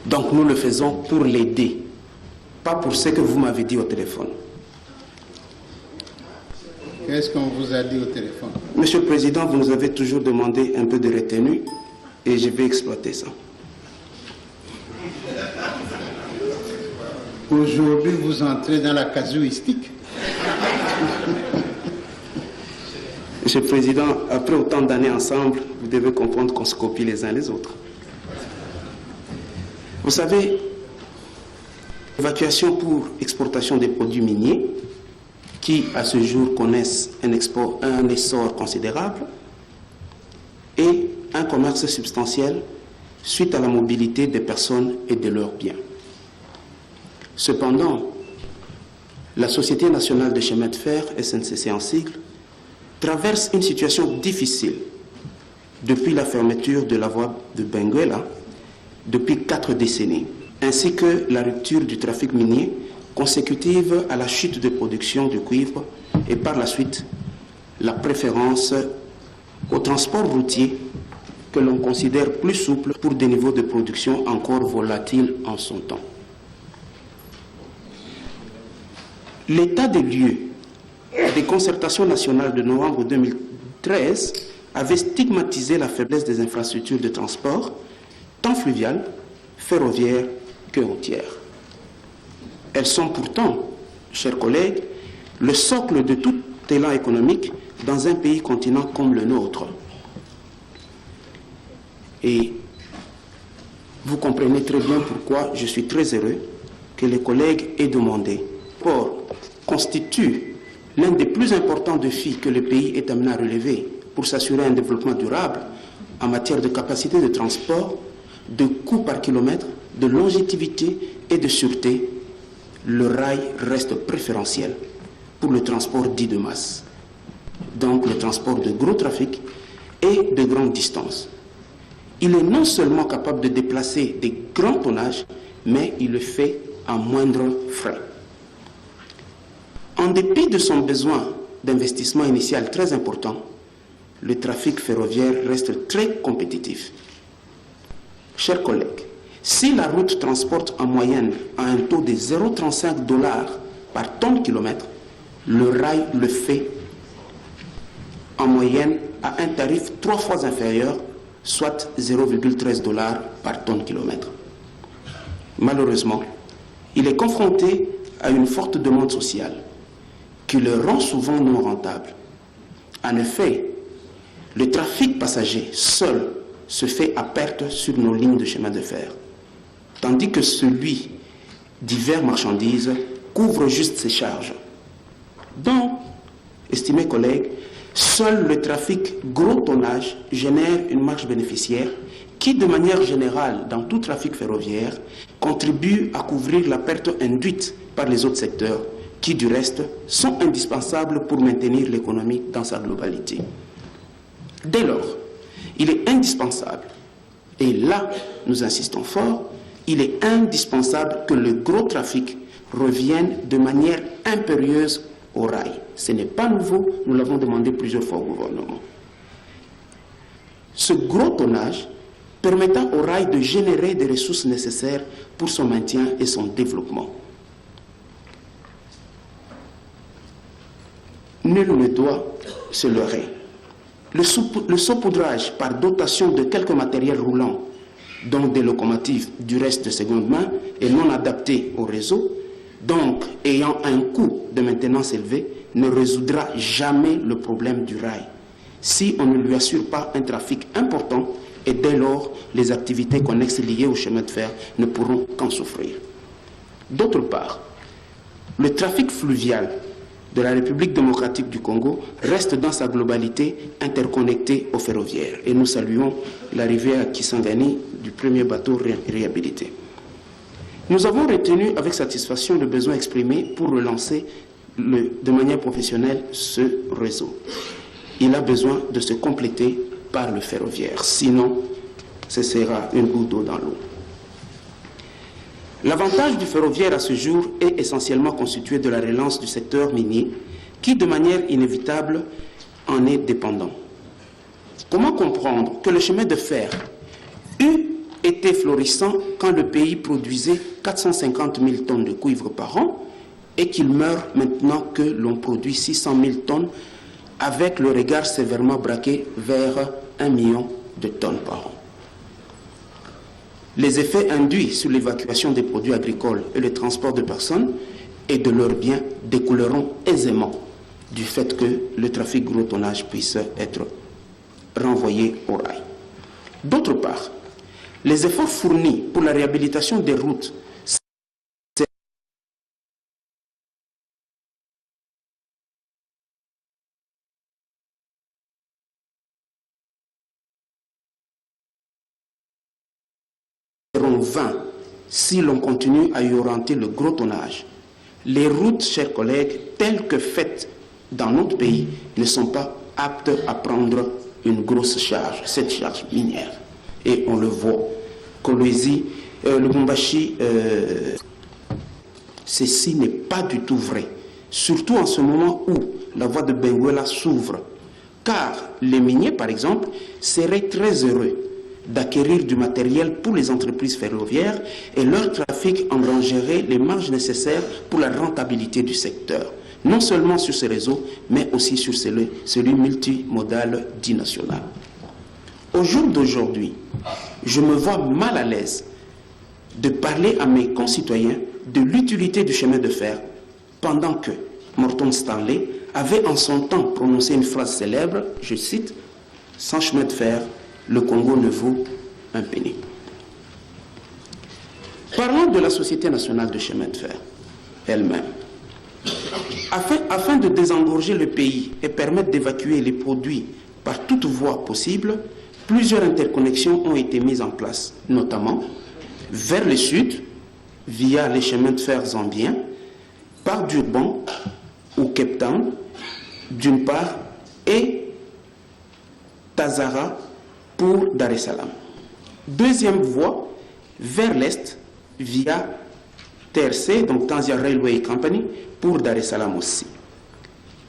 Donc nous le faisons pour l'aider, pas pour ce que vous m'avez dit au téléphone. Qu'est-ce qu'on vous a dit au téléphone? Monsieur le Président, vous nous avez toujours demandé un peu de retenue et je vais exploiter ça. Aujourd'hui, vous entrez dans la casuistique. Monsieur le Président, après autant d'années ensemble, vous devez comprendre qu'on se copie les uns les autres. Vous savez, l'évacuation pour exportation des produits miniers, qui à ce jour connaissent un essor considérable, et un commerce substantiel suite à la mobilité des personnes et de leurs biens. Cependant, la Société nationale de chemin de fer, SNCC en sigle, traverse une situation difficile depuis la fermeture de la voie de Benguela depuis 4 décennies, ainsi que la rupture du trafic minier consécutive à la chute de production du cuivre et par la suite la préférence au transport routier que l'on considère plus souple pour des niveaux de production encore volatiles en son temps. L'état des lieux des concertations nationales de novembre 2013 avait stigmatisé la faiblesse des infrastructures de transport, tant fluviales, ferroviaires que routières. Elles sont pourtant, chers collègues, le socle de tout élan économique dans un pays continent comme le nôtre. Et vous comprenez très bien pourquoi je suis très heureux que les collègues aient demandé. Or, constitue l'un des plus importants défis que le pays est amené à relever pour s'assurer un développement durable en matière de capacité de transport, de coût par kilomètre, de longévité et de sûreté. Le rail reste préférentiel pour le transport dit de masse, donc le transport de gros trafic et de grandes distances. Il est non seulement capable de déplacer des grands tonnages, mais il le fait à moindre frais. En dépit de son besoin d'investissement initial très important, le trafic ferroviaire reste très compétitif. Chers collègues, si la route transporte en moyenne à un taux de 0,35 $ par tonne-kilomètre, le rail le fait en moyenne à un tarif 3 fois inférieur, soit 0,13 $ par tonne-kilomètre. Malheureusement, il est confronté à une forte demande sociale qui le rend souvent non rentable. En effet, le trafic passager seul se fait à perte sur nos lignes de chemin de fer, tandis que celui divers marchandises couvre juste ses charges. Donc, estimés collègues, seul le trafic gros tonnage génère une marge bénéficiaire qui, de manière générale, dans tout trafic ferroviaire, contribue à couvrir la perte induite par les autres secteurs qui, du reste, sont indispensables pour maintenir l'économie dans sa globalité. Dès lors, il est indispensable, et là, nous insistons fort, il est indispensable que le gros trafic revienne de manière impérieuse au rail. Ce n'est pas nouveau, nous l'avons demandé plusieurs fois au gouvernement. Ce gros tonnage permettant au rail de générer des ressources nécessaires pour son maintien et son développement. Nul ne doit se leurrer. Le saupoudrage par dotation de quelques matériels roulants, dont des locomotives du reste de seconde main et non adaptées au réseau, donc ayant un coût de maintenance élevé, ne résoudra jamais le problème du rail si on ne lui assure pas un trafic important, et dès lors, les activités connexes liées au chemin de fer ne pourront qu'en souffrir. D'autre part, le trafic fluvial de la République démocratique du Congo reste dans sa globalité interconnecté au ferroviaire. Et nous saluons l'arrivée à Kisangani du premier bateau réhabilité. Nous avons retenu avec satisfaction le besoin exprimé pour relancer de manière professionnelle ce réseau. Il a besoin de se compléter par le ferroviaire, sinon ce sera une goutte d'eau dans l'eau. L'avantage du ferroviaire à ce jour est essentiellement constitué de la relance du secteur minier qui, de manière inévitable, en est dépendant. Comment comprendre que le chemin de fer eut était florissant quand le pays produisait 450 000 tonnes de cuivre par an et qu'il meurt maintenant que l'on produit 600 000 tonnes avec le regard sévèrement braqué vers 1 million de tonnes par an. Les effets induits sur l'évacuation des produits agricoles et le transport de personnes et de leurs biens découleront aisément du fait que le trafic gros tonnage puisse être renvoyé au rail. D'autre part, les efforts fournis pour la réhabilitation des routes seront vains si l'on continue à y orienter le gros tonnage. Les routes, chers collègues, telles que faites dans notre pays, ne sont pas aptes à prendre une grosse charge, cette charge minière. Et on le voit. Kolwezi, Lubumbashi, ceci n'est pas du tout vrai. Surtout en ce moment où la voie de Benguela s'ouvre. Car les miniers, par exemple, seraient très heureux d'acquérir du matériel pour les entreprises ferroviaires et leur trafic engrangerait les marges nécessaires pour la rentabilité du secteur. Non seulement sur ce réseau, mais aussi sur celui multimodal dit national. Au jour d'aujourd'hui, je me vois mal à l'aise de parler à mes concitoyens de l'utilité du chemin de fer pendant que Morton Stanley avait en son temps prononcé une phrase célèbre, je cite, « Sans chemin de fer, le Congo ne vaut un penny ». Parlons de la Société nationale de chemin de fer elle-même. Afin de désengorger le pays et permettre d'évacuer les produits par toute voie possible, plusieurs interconnexions ont été mises en place, notamment vers le sud, via les chemins de fer zambiens, par Durban ou Cape Town, d'une part, et Tazara pour Dar es Salaam. Deuxième voie, vers l'est, via TRC, donc Tanzania Railway Company, pour Dar es Salaam aussi.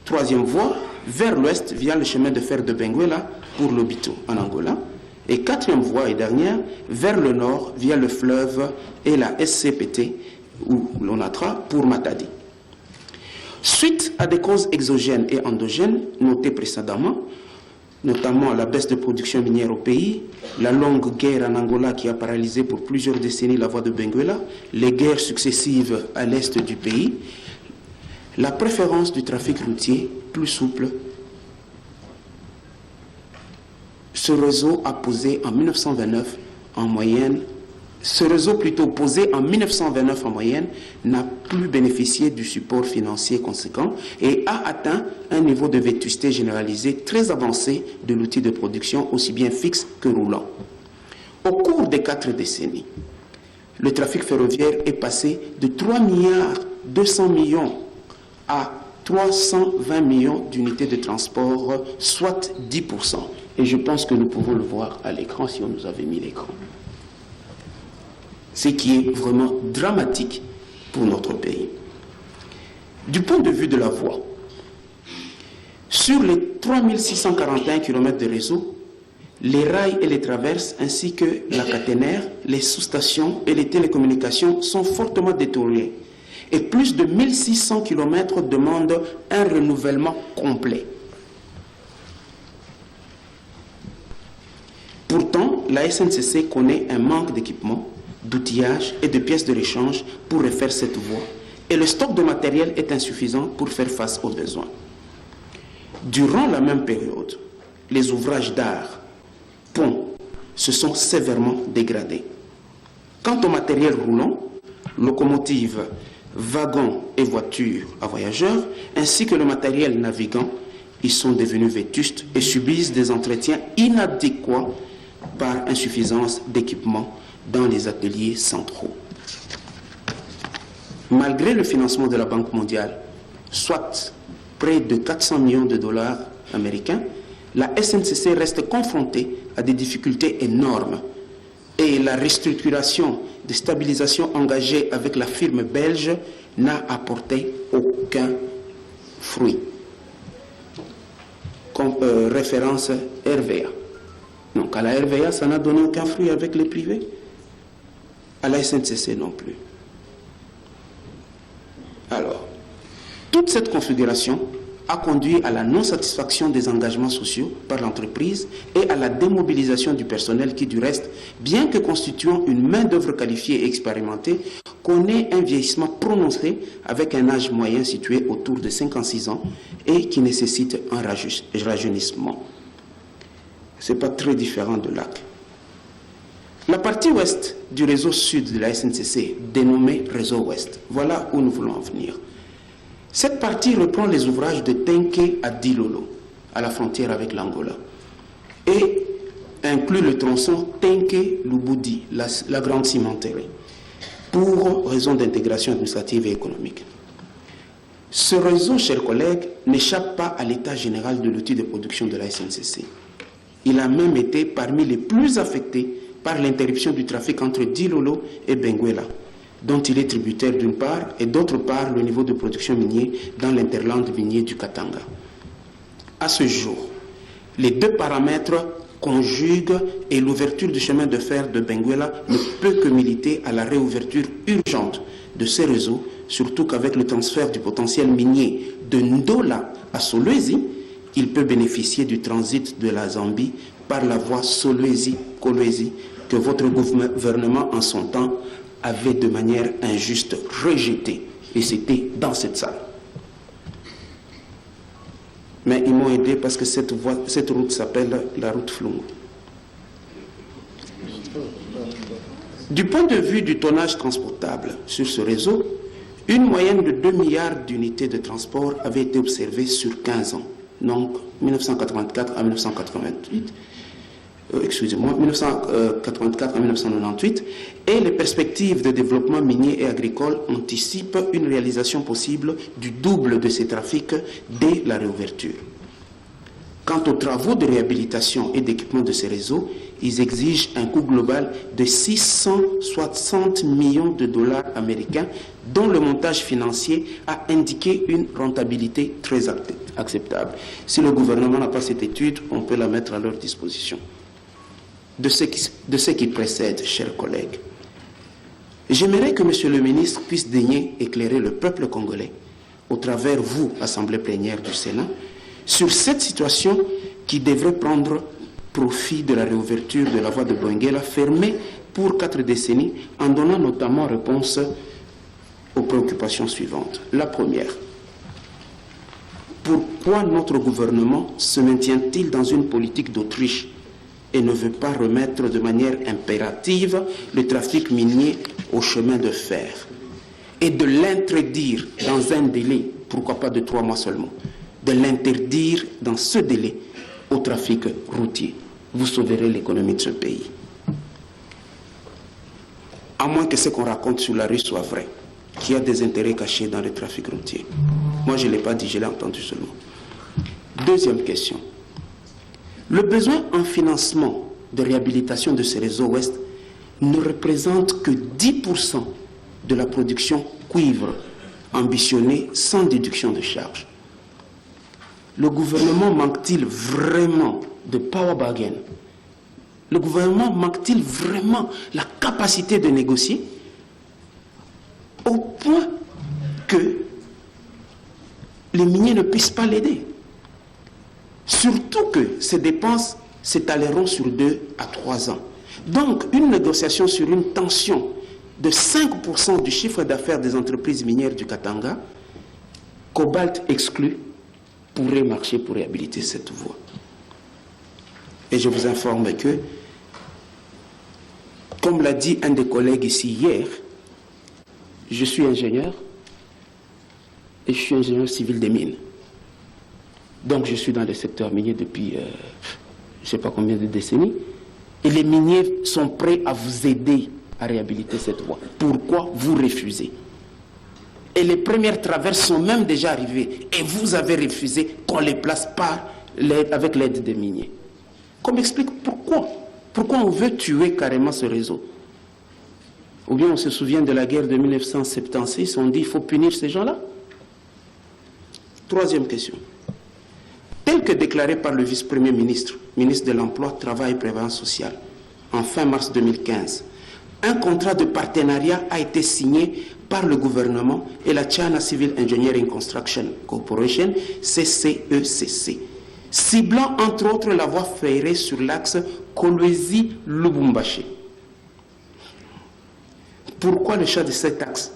Troisième voie, vers l'ouest, via le chemin de fer de Benguela pour Lobito, en Angola. Et quatrième voie et dernière, vers le nord, via le fleuve et la SCPT, ou l'ONATRA, pour Matadi. Suite à des causes exogènes et endogènes notées précédemment, notamment la baisse de production minière au pays, la longue guerre en Angola qui a paralysé pour plusieurs décennies la voie de Benguela, les guerres successives à l'est du pays, la préférence du trafic routier plus souple. Ce réseau a posé en 1929 en moyenne, n'a plus bénéficié du support financier conséquent et a atteint un niveau de vétusté généralisé très avancé de l'outil de production aussi bien fixe que roulant. Au cours des 4 décennies, le trafic ferroviaire est passé de 3,2 milliards à 320 millions d'unités de transport, soit 10%. Et je pense que nous pouvons le voir à l'écran si on nous avait mis l'écran. Ce qui est vraiment dramatique pour notre pays. Du point de vue de la voie, sur les 3641 km de réseau, les rails et les traverses ainsi que la caténaire, les sous-stations et les télécommunications sont fortement détériorés. Et plus de 1600 km demandent un renouvellement complet. Pourtant, la SNCC connaît un manque d'équipement, d'outillage et de pièces de rechange pour refaire cette voie. Et le stock de matériel est insuffisant pour faire face aux besoins. Durant la même période, les ouvrages d'art, ponts, se sont sévèrement dégradés. Quant au matériel roulant, locomotives, wagons et voitures à voyageurs, ainsi que le matériel navigant, ils sont devenus vétustes et subissent des entretiens inadéquats par insuffisance d'équipement dans les ateliers centraux. Malgré le financement de la Banque mondiale, soit près de 400 millions de dollars américains, la SNCC reste confrontée à des difficultés énormes et la restructuration de stabilisation engagée avec la firme belge n'a apporté aucun fruit. Comme référence RVA. Donc à la RVA, ça n'a donné aucun fruit avec les privés. à la SNCC non plus. Alors, toute cette configuration a conduit à la non-satisfaction des engagements sociaux par l'entreprise et à la démobilisation du personnel qui, du reste, bien que constituant une main-d'œuvre qualifiée et expérimentée, connaît un vieillissement prononcé avec un âge moyen situé autour de 56 ans et qui nécessite un rajeunissement. Ce n'est pas très différent de l'AC. La partie ouest du réseau sud de la SNCC, dénommée Réseau Ouest, voilà où nous voulons en venir. Cette partie reprend les ouvrages de Tenke à Dilolo, à la frontière avec l'Angola, et inclut le tronçon Tenke-Lubudi, la grande cimenterie, pour raison d'intégration administrative et économique. Ce réseau, chers collègues, n'échappe pas à l'état général de l'outil de production de la SNCC. Il a même été parmi les plus affectés par l'interruption du trafic entre Dilolo et Benguela, dont il est tributaire d'une part, et d'autre part le niveau de production minier dans l'interland minier du Katanga. À ce jour, les deux paramètres conjuguent et l'ouverture du chemin de fer de Benguela ne peut que militer à la réouverture urgente de ces réseaux, surtout qu'avec le transfert du potentiel minier de Ndola à Solwezi, il peut bénéficier du transit de la Zambie par la voie Solwezi-Kolwezi que votre gouvernement en son temps avait de manière injuste rejeté, et c'était dans cette salle. Mais ils m'ont aidé parce que cette route s'appelle la route Flungu. Du point de vue du tonnage transportable sur ce réseau, une moyenne de 2 milliards d'unités de transport avait été observée sur 15 ans, donc 1984 à 1988. 1984 à 1998, et les perspectives de développement minier et agricole anticipent une réalisation possible du double de ces trafics dès la réouverture. Quant aux travaux de réhabilitation et d'équipement de ces réseaux, ils exigent un coût global de 660 millions de dollars américains, dont le montage financier a indiqué une rentabilité très acceptable. Si le gouvernement n'a pas cette étude, on peut la mettre à leur disposition. De ce qui précède, chers collègues, j'aimerais que M. le ministre puisse daigner éclairer le peuple congolais, au travers vous, Assemblée plénière du Sénat, sur cette situation qui devrait prendre profit de la réouverture de la voie de Benguela fermée pour 4 décennies, en donnant notamment réponse aux préoccupations suivantes. La première, pourquoi notre gouvernement se maintient-il dans une politique d'Autriche et ne veut pas remettre de manière impérative le trafic minier au chemin de fer et de l'interdire dans un délai, pourquoi pas de 3 mois seulement, de l'interdire dans ce délai au trafic routier. Vous sauverez l'économie de ce pays. À moins que ce qu'on raconte sur la rue soit vrai, qu'il y a des intérêts cachés dans le trafic routier. Moi, je ne l'ai pas dit, je l'ai entendu seulement. Deuxième question. Le besoin en financement de réhabilitation de ce réseau ouest ne représente que 10% de la production cuivre ambitionnée sans déduction de charges. Le gouvernement manque-t-il vraiment de power bargain? Le gouvernement manque-t-il vraiment la capacité de négocier au point que les miniers ne puissent pas l'aider? Surtout que ces dépenses s'étaleront sur 2 à 3 ans. Donc, une négociation sur une tension de 5% du chiffre d'affaires des entreprises minières du Katanga, cobalt exclu, pourrait marcher pour réhabiliter cette voie. Et je vous informe que, comme l'a dit un des collègues ici hier, je suis ingénieur et je suis ingénieur civil des mines. Donc je suis dans le secteur minier depuis je ne sais pas combien de décennies. Et les miniers sont prêts à vous aider à réhabiliter cette voie. Pourquoi vous refusez? Et les premières traverses sont même déjà arrivées. Et vous avez refusé qu'on les place avec l'aide des miniers. Qu'on m'explique pourquoi. Pourquoi on veut tuer carrément ce réseau? Ou bien on se souvient de la guerre de 1976, on dit qu'il faut punir ces gens-là. Troisième question. Tel que déclaré par le vice-premier ministre, ministre de l'Emploi, Travail et Prévoyance sociale, en fin mars 2015, un contrat de partenariat a été signé par le gouvernement et la China Civil Engineering Construction Corporation, CCECC, ciblant entre autres la voie ferrée sur l'axe Kolwezi-Lubumbashi. Pourquoi le choix de cet axe,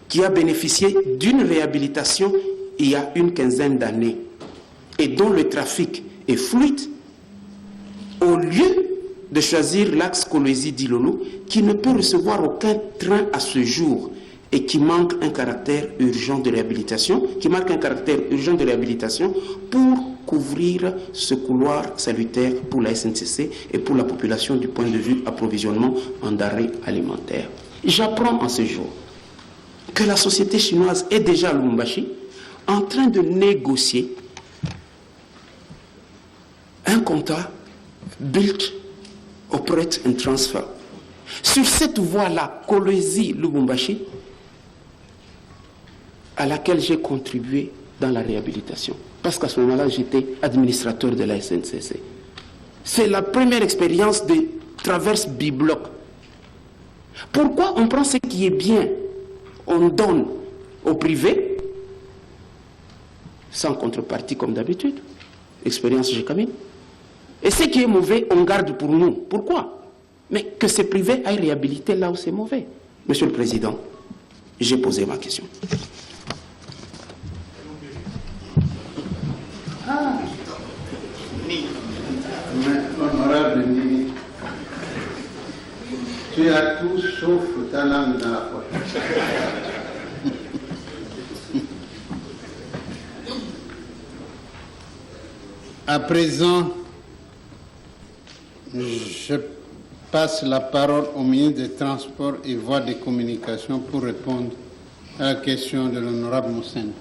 qui a bénéficié d'une réhabilitation il y a une quinzaine d'années et dont le trafic est fluide, au lieu de choisir l'axe Kolwezi-Dilolo, qui ne peut recevoir aucun train à ce jour et qui manque un caractère urgent de réhabilitation, pour couvrir ce couloir salutaire pour la SNCC et pour la population du point de vue approvisionnement en denrées alimentaires. J'apprends en ce jour que la société chinoise est déjà à Lubumbashi en train de négocier un contrat build, operate and transfer. Sur cette voie-là, Kolwezi-Lubumbashi, à laquelle j'ai contribué dans la réhabilitation. Parce qu'à ce moment-là, j'étais administrateur de la SNCC. C'est la première expérience de traverse bibloc. Pourquoi on prend ce qui est bien, on donne au privé, sans contrepartie comme d'habitude, expérience GECAMIN, et ce qui est mauvais, on garde pour nous. Pourquoi? Mais que ces privés aillent réhabiliter là où c'est mauvais. Monsieur le Président, j'ai posé ma question. Honorable Nini, tu as tout sauf ta langue dans la poche. À présent, je passe la parole au ministre des Transports et Voies de Communication pour répondre à la question de l'honorable Moussen.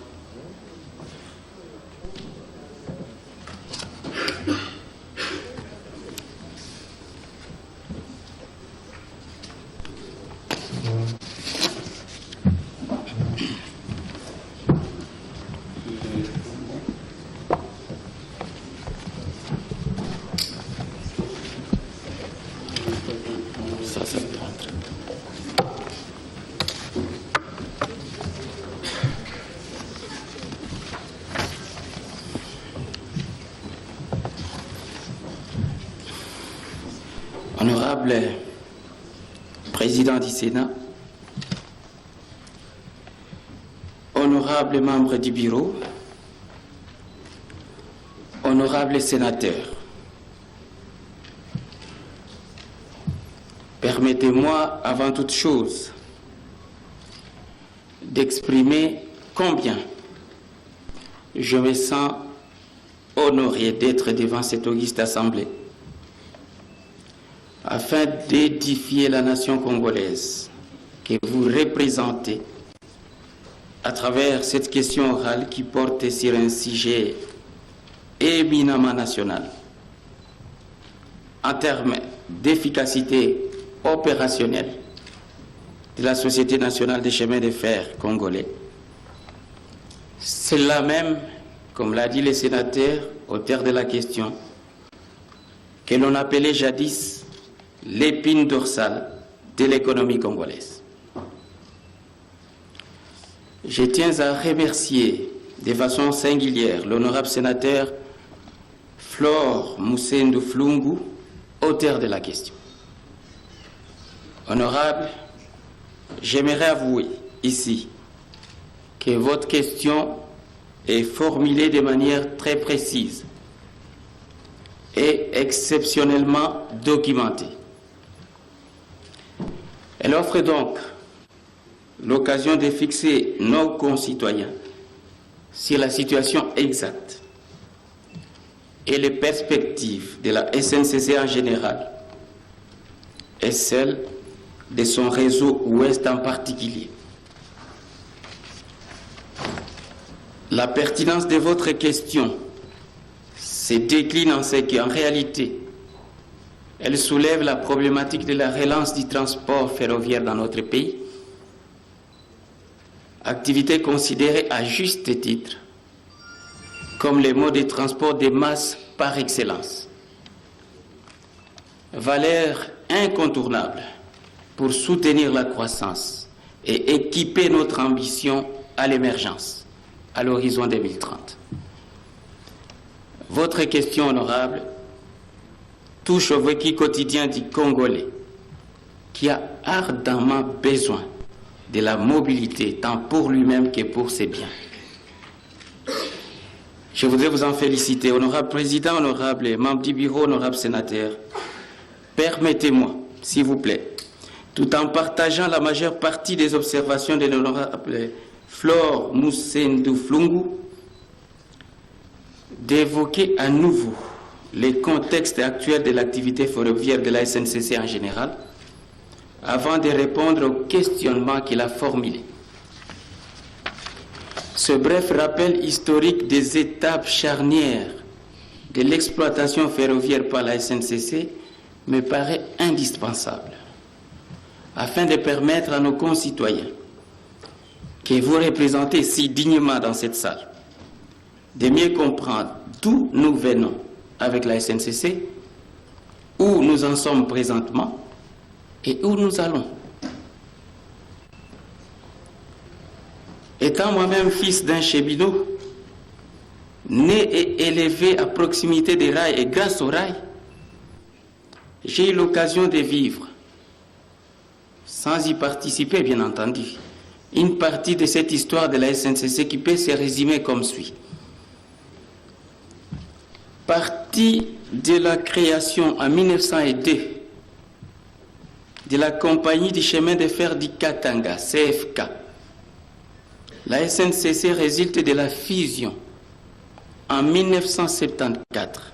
Honorable Président du Sénat, honorables membres du Bureau, honorables sénateurs, permettez-moi avant toute chose d'exprimer combien je me sens honoré d'être devant cette auguste assemblée afin d'édifier la nation congolaise que vous représentez à travers cette question orale qui porte sur un sujet éminemment national en termes d'efficacité opérationnelle de la Société nationale des chemins de fer congolais. C'est là même, comme l'a dit le sénateur, auteur de la question, que l'on appelait jadis l'épine dorsale de l'économie congolaise. Je tiens à remercier de façon singulière l'honorable sénateur Flore Moussendu Flungu, auteur de la question. Honorable, j'aimerais avouer ici que votre question est formulée de manière très précise et exceptionnellement documentée. Elle offre donc l'occasion de fixer nos concitoyens sur la situation exacte et les perspectives de la SNCC en général et celle de son réseau ouest en particulier. La pertinence de votre question se décline en ce qu'en réalité, elle soulève la problématique de la relance du transport ferroviaire dans notre pays, activité considérée à juste titre comme le mode de transport de masse par excellence. Valeur incontournable pour soutenir la croissance et équiper notre ambition à l'émergence à l'horizon 2030. Votre question, honorable, touche au vécu quotidien du Congolais qui a ardemment besoin de la mobilité tant pour lui-même que pour ses biens. Je voudrais vous en féliciter, honorable président, honorable membres du bureau, honorable sénateur. Permettez-moi, s'il vous plaît, tout en partageant la majeure partie des observations de l'honorable Flore Moussendou Flungu, d'évoquer à nouveau les contextes actuels de l'activité ferroviaire de la SNCC en général, avant de répondre au questionnement qu'il a formulé. Ce bref rappel historique des étapes charnières de l'exploitation ferroviaire par la SNCC me paraît indispensable, afin de permettre à nos concitoyens que vous représentez si dignement dans cette salle, de mieux comprendre d'où nous venons avec la SNCC, où nous en sommes présentement et où nous allons. Étant moi-même fils d'un cheminot, né et élevé à proximité des rails et grâce aux rails, j'ai eu l'occasion de vivre, sans y participer bien entendu, une partie de cette histoire de la SNCC qui peut se résumer comme suit. Partie de la création en 1902 de la compagnie du chemin de fer du Katanga, CFK. La SNCC résulte de la fusion en 1974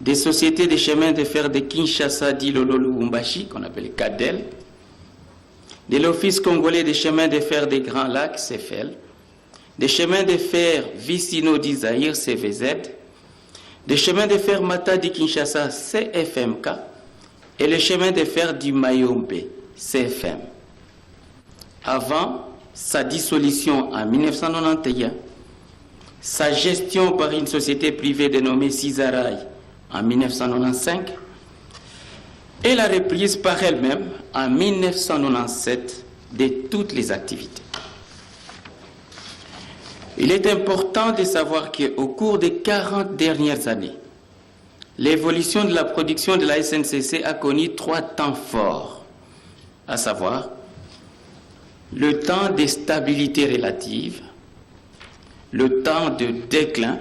des sociétés de chemin de fer de Kinshasa, d'Ilolo, Lubumbashi, qu'on appelle CADEL, de l'Office congolais des chemins de fer des Grands Lacs, CFL, des chemins de fer Vicino d'Isaïr, CVZ, des chemins de fer Matadi Kinshasa, CFMK, et les chemins de fer du Mayombe, CFM. Avant sa dissolution en 1991, sa gestion par une société privée dénommée Cisaraï en 1995 et la reprise par elle-même en 1997 de toutes les activités. Il est important de savoir qu'au cours des 40 dernières années, l'évolution de la production de la SNCC a connu 3 temps forts, à savoir le temps de stabilité relative, le temps de déclin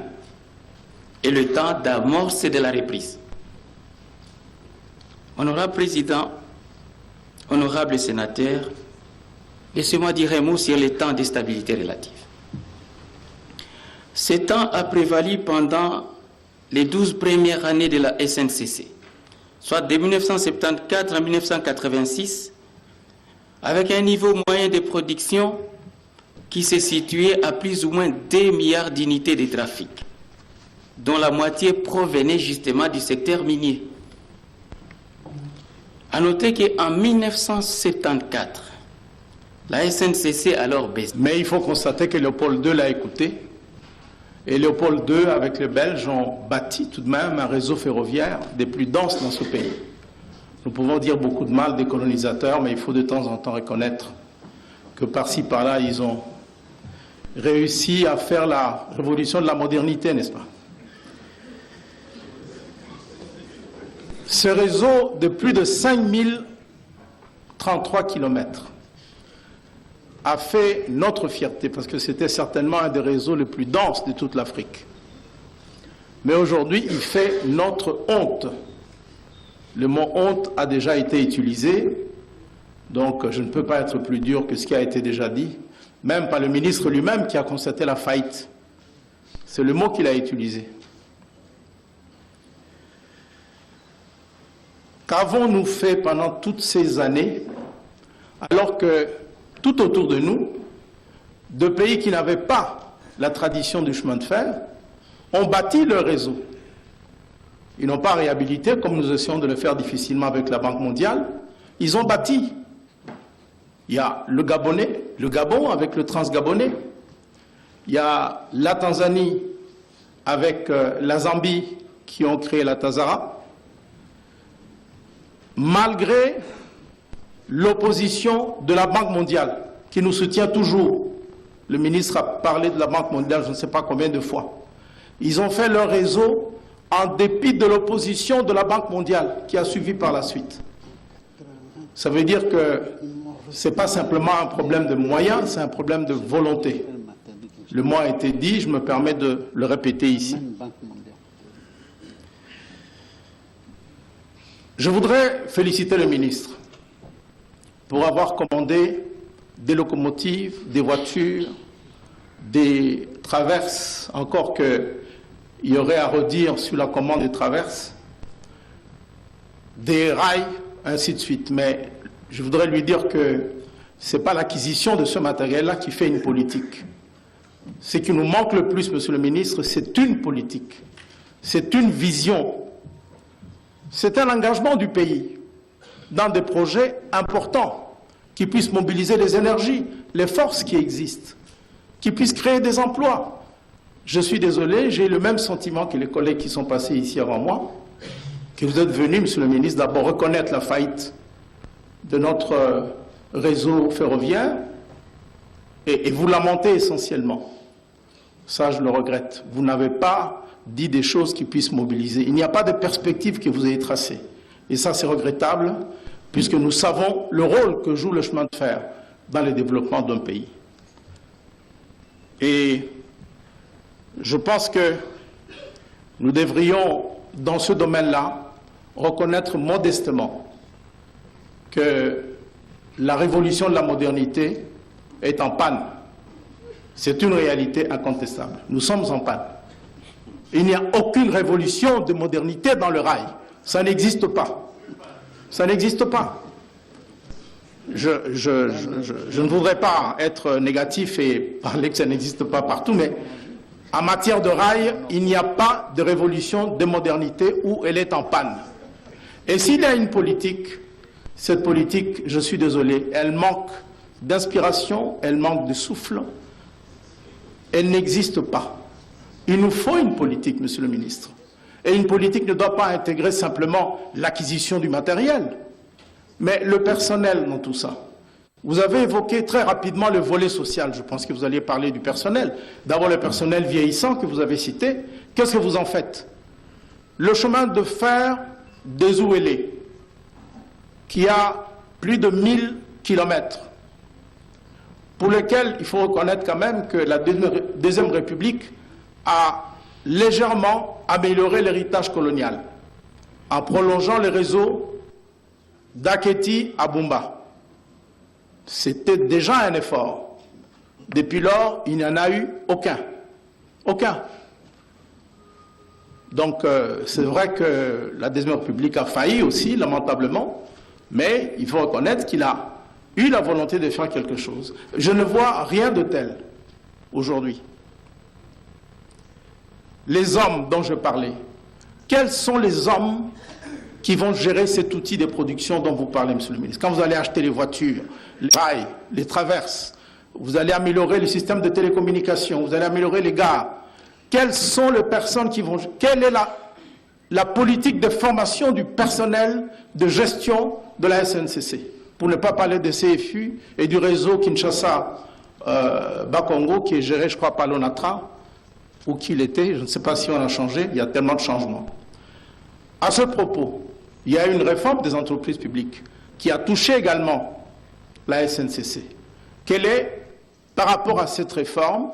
et le temps d'amorce de la reprise. Honorable Président, honorable sénateur, laissez-moi dire un mot sur le temps de stabilité relative. Ce temps a prévalu pendant les 12 premières années de la SNCC, soit de 1974 à 1986, avec un niveau moyen de production qui se situait à plus ou moins 2 milliards d'unités de trafic, dont la moitié provenait justement du secteur minier. À noter qu'en 1974, la SNCC alors baisse. Mais il faut constater que Léopold II l'a écouté. Et Léopold II, avec les Belges, ont bâti tout de même un réseau ferroviaire des plus denses dans ce pays. Nous pouvons dire beaucoup de mal des colonisateurs, mais il faut de temps en temps reconnaître que par-ci, par-là, ils ont réussi à faire la révolution de la modernité, n'est-ce pas? Ce réseau de plus de 5033 km a fait notre fierté, parce que c'était certainement un des réseaux les plus denses de toute l'Afrique. Mais aujourd'hui, il fait notre honte. Le mot honte a déjà été utilisé, donc je ne peux pas être plus dur que ce qui a été déjà dit, même par le ministre lui-même qui a constaté la faillite. C'est le mot qu'il a utilisé. Qu'avons-nous fait pendant toutes ces années, alors que tout autour de nous, de pays qui n'avaient pas la tradition du chemin de fer, ont bâti leur réseau. Ils n'ont pas réhabilité, comme nous essayons de le faire difficilement avec la Banque mondiale. Ils ont bâti. Il y a le Gabon avec le Transgabonais. Il y a la Tanzanie avec la Zambie qui ont créé la Tazara. Malgré l'opposition de la Banque mondiale, qui nous soutient toujours. Le ministre a parlé de la Banque mondiale je ne sais pas combien de fois. Ils ont fait leur réseau en dépit de l'opposition de la Banque mondiale, qui a suivi par la suite. Ça veut dire que ce n'est pas simplement un problème de moyens, c'est un problème de volonté. Le mot a été dit, je me permets de le répéter ici. Je voudrais féliciter le ministre pour avoir commandé des locomotives, des voitures, des traverses, encore qu'il y aurait à redire sur la commande des traverses, des rails, ainsi de suite. Mais je voudrais lui dire que ce n'est pas l'acquisition de ce matériel-là qui fait une politique. Ce qui nous manque le plus, monsieur le ministre, c'est une politique, c'est une vision. C'est un engagement du pays dans des projets importants qui puissent mobiliser les énergies, les forces qui existent, qui puissent créer des emplois. Je suis désolé, j'ai le même sentiment que les collègues qui sont passés ici avant moi, que vous êtes venus, monsieur le ministre, d'abord reconnaître la faillite de notre réseau ferroviaire et vous lamentez essentiellement. Ça, je le regrette. Vous n'avez pas dit des choses qui puissent mobiliser. Il n'y a pas de perspective que vous ayez tracée. Et ça, c'est regrettable, puisque nous savons le rôle que joue le chemin de fer dans le développement d'un pays. Et je pense que nous devrions, dans ce domaine-là, reconnaître modestement que la révolution de la modernité est en panne. C'est une réalité incontestable. Nous sommes en panne. Il n'y a aucune révolution de modernité dans le rail. Ça n'existe pas. Ça n'existe pas. Je ne voudrais pas être négatif et parler que ça n'existe pas partout, mais en matière de rail, il n'y a pas de révolution de modernité où elle est en panne. Et s'il y a une politique, cette politique, je suis désolé, elle manque d'inspiration, elle manque de souffle, elle n'existe pas. Il nous faut une politique, monsieur le ministre. Et une politique ne doit pas intégrer simplement l'acquisition du matériel, mais le personnel dans tout ça. Vous avez évoqué très rapidement le volet social. Je pense que vous alliez parler du personnel. D'abord, le personnel vieillissant que vous avez cité. Qu'est-ce que vous en faites? Le chemin de fer des Ouélés, qui a plus de 1000 kilomètres, pour lequel il faut reconnaître quand même que la Deuxième République a légèrement amélioré l'héritage colonial en prolongeant le réseau d'Aketi à Bumba. C'était déjà un effort. Depuis lors, il n'y en a eu aucun. Aucun. Donc, c'est vrai que la Deuxième République a failli aussi, lamentablement, mais il faut reconnaître qu'il a eu la volonté de faire quelque chose. Je ne vois rien de tel aujourd'hui. Les hommes dont je parlais, quels sont les hommes qui vont gérer cet outil de production dont vous parlez, monsieur le ministre? Quand vous allez acheter les voitures, les rails, les traverses, vous allez améliorer le système de télécommunications, vous allez améliorer les gares. Quelles sont les personnes qui vont... Quelle est la politique de formation du personnel de gestion de la SNCC? Pour ne pas parler des CFU et du réseau Kinshasa-Bakongo qui est géré, je crois, par l'ONATRA, ou qui l'était, je ne sais pas si on a changé, il y a tellement de changements. À ce propos, il y a une réforme des entreprises publiques qui a touché également la SNCC. Quel est, par rapport à cette réforme,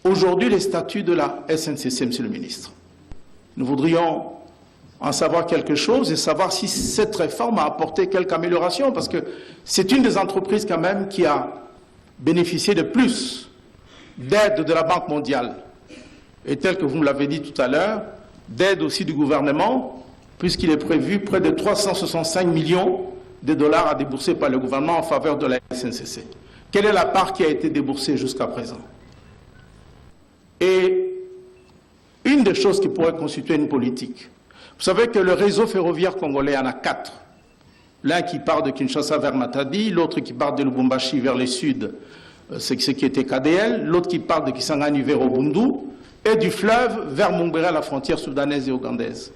aujourd'hui les statuts de la SNCC, monsieur le ministre? Nous voudrions en savoir quelque chose et savoir si cette réforme a apporté quelque amélioration, parce que c'est une des entreprises quand même qui a bénéficié de plus d'aide de la Banque mondiale, et tel que vous me l'avez dit tout à l'heure, d'aide aussi du gouvernement, puisqu'il est prévu près de 365 millions de dollars à débourser par le gouvernement en faveur de la SNCC. Quelle est la part qui a été déboursée jusqu'à présent? Et une des choses qui pourrait constituer une politique, vous savez que le réseau ferroviaire congolais en a 4. L'un qui part de Kinshasa vers Matadi, l'autre qui part de Lubumbashi vers le sud, c'est ce qui était KDL, l'autre qui part de Kisangani vers Obundu, et du fleuve vers Mongbere, la frontière soudanaise et ougandaise.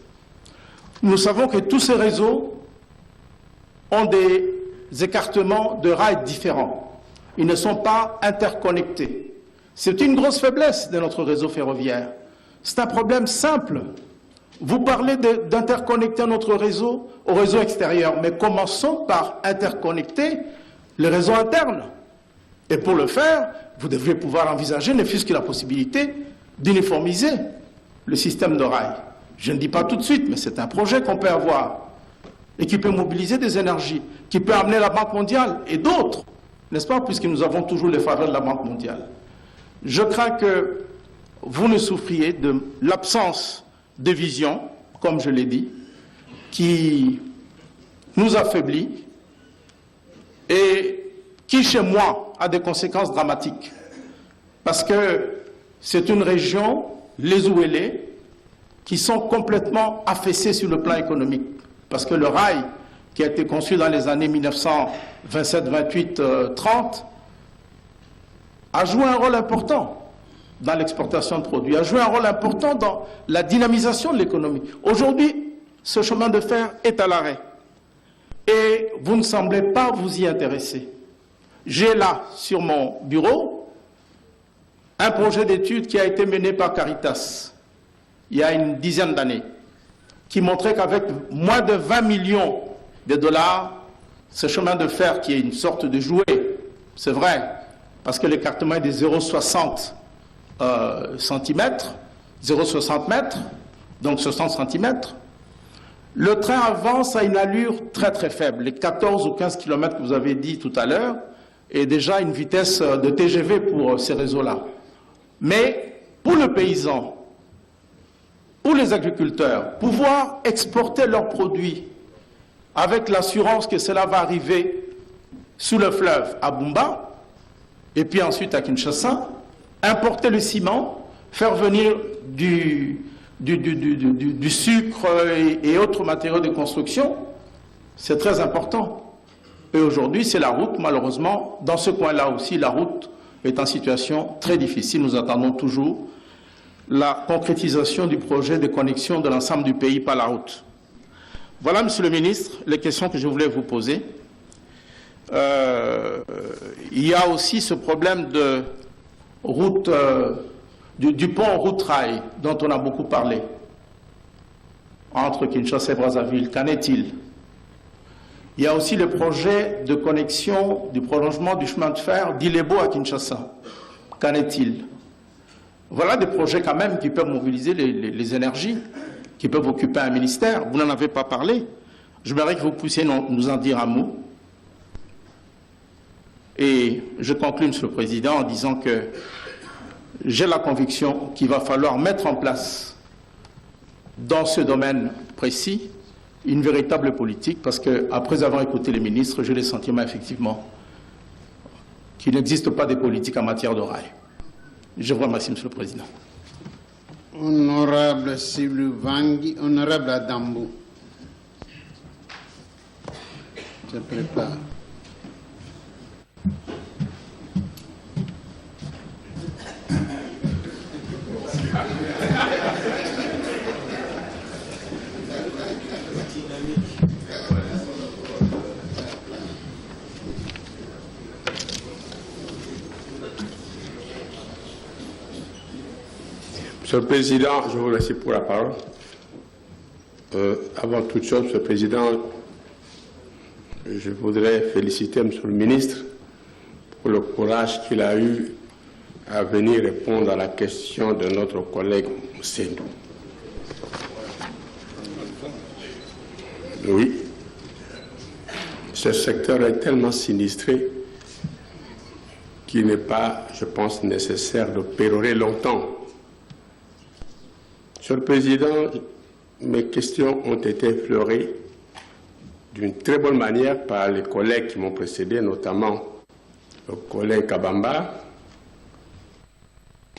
Nous savons que tous ces réseaux ont des écartements de rails différents. Ils ne sont pas interconnectés. C'est une grosse faiblesse de notre réseau ferroviaire. C'est un problème simple. Vous parlez d'interconnecter notre réseau au réseau extérieur, mais commençons par interconnecter le réseau interne. Et pour le faire, vous devriez pouvoir envisager, ne fût-ce que la possibilité, d'uniformiser le système de rails. Je ne dis pas tout de suite, mais c'est un projet qu'on peut avoir et qui peut mobiliser des énergies, qui peut amener la Banque mondiale et d'autres, n'est-ce pas, puisque nous avons toujours les faveurs de la Banque mondiale. Je crains que vous ne souffriez de l'absence de vision, comme je l'ai dit, qui nous affaiblit et qui, chez moi, a des conséquences dramatiques. Parce que c'est une région, les Ouélés, qui sont complètement affaissés sur le plan économique. Parce que le rail, qui a été conçu dans les années 1927, 28, 30, a joué un rôle important dans l'exportation de produits, a joué un rôle important dans la dynamisation de l'économie. Aujourd'hui, ce chemin de fer est à l'arrêt. Et vous ne semblez pas vous y intéresser. J'ai là, sur mon bureau, un projet d'étude qui a été mené par Caritas il y a une dizaine d'années, qui montrait qu'avec moins de 20 millions de dollars, ce chemin de fer qui est une sorte de jouet, c'est vrai, parce que l'écartement est de 0,60 cm, 0,60 mètres, donc 60 cm, le train avance à une allure très très faible. Les 14 ou 15 km que vous avez dit tout à l'heure est déjà une vitesse de TGV pour ces réseaux-là. Mais pour le paysan, pour les agriculteurs, pouvoir exporter leurs produits avec l'assurance que cela va arriver sous le fleuve à Bumba, et puis ensuite à Kinshasa, importer le ciment, faire venir du sucre et autres matériaux de construction, c'est très important. Et aujourd'hui, c'est la route, malheureusement. Dans ce coin-là aussi, la route est en situation très difficile. Nous attendons toujours la concrétisation du projet de connexion de l'ensemble du pays par la route. Voilà, Monsieur le Ministre, les questions que je voulais vous poser. Il y a aussi ce problème de route, du pont route-rail dont on a beaucoup parlé entre Kinshasa et Brazzaville. Qu'en est-il? Il y a aussi le projet de connexion du prolongement du chemin de fer d'Ilebo à Kinshasa. Qu'en est-il? Voilà des projets quand même qui peuvent mobiliser les énergies, qui peuvent occuper un ministère. Vous n'en avez pas parlé. J'aimerais que vous puissiez nous en dire un mot. Et je conclue, Monsieur le Président, en disant que j'ai la conviction qu'il va falloir mettre en place, dans ce domaine précis, une véritable politique, parce qu'après avoir écouté les ministres, j'ai le sentiment effectivement qu'il n'existe pas de politique en matière de rail. Je vous remercie, Monsieur le Président. Honorable Sylvie Vangui, honorable Adambo. Je prépare. Monsieur le Président, je vous remercie pour la parole. Avant toute chose, Monsieur le Président, je voudrais féliciter Monsieur le Ministre pour le courage qu'il a eu à venir répondre à la question de notre collègue Moussendou. Oui, ce secteur est tellement sinistré qu'il n'est pas, je pense, nécessaire de pérorer longtemps. Monsieur le Président, mes questions ont été effleurées d'une très bonne manière par les collègues qui m'ont précédé, notamment le collègue Kabamba,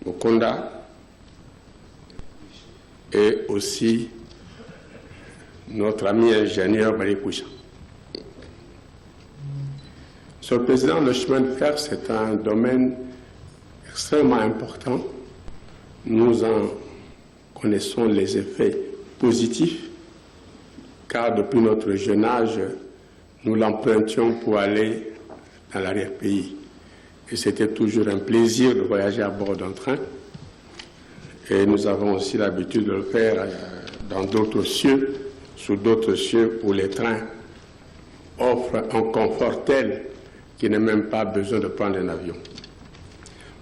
Mokonda et aussi notre ami ingénieur Marikoucha. Monsieur le Président, le chemin de fer, c'est un domaine extrêmement important. Nous en connaissons les effets positifs, car depuis notre jeune âge, nous l'empruntions pour aller dans l'arrière-pays. Et c'était toujours un plaisir de voyager à bord d'un train. Et nous avons aussi l'habitude de le faire dans d'autres cieux, sous d'autres cieux où les trains offrent un confort tel qu'il n'est même pas besoin de prendre un avion.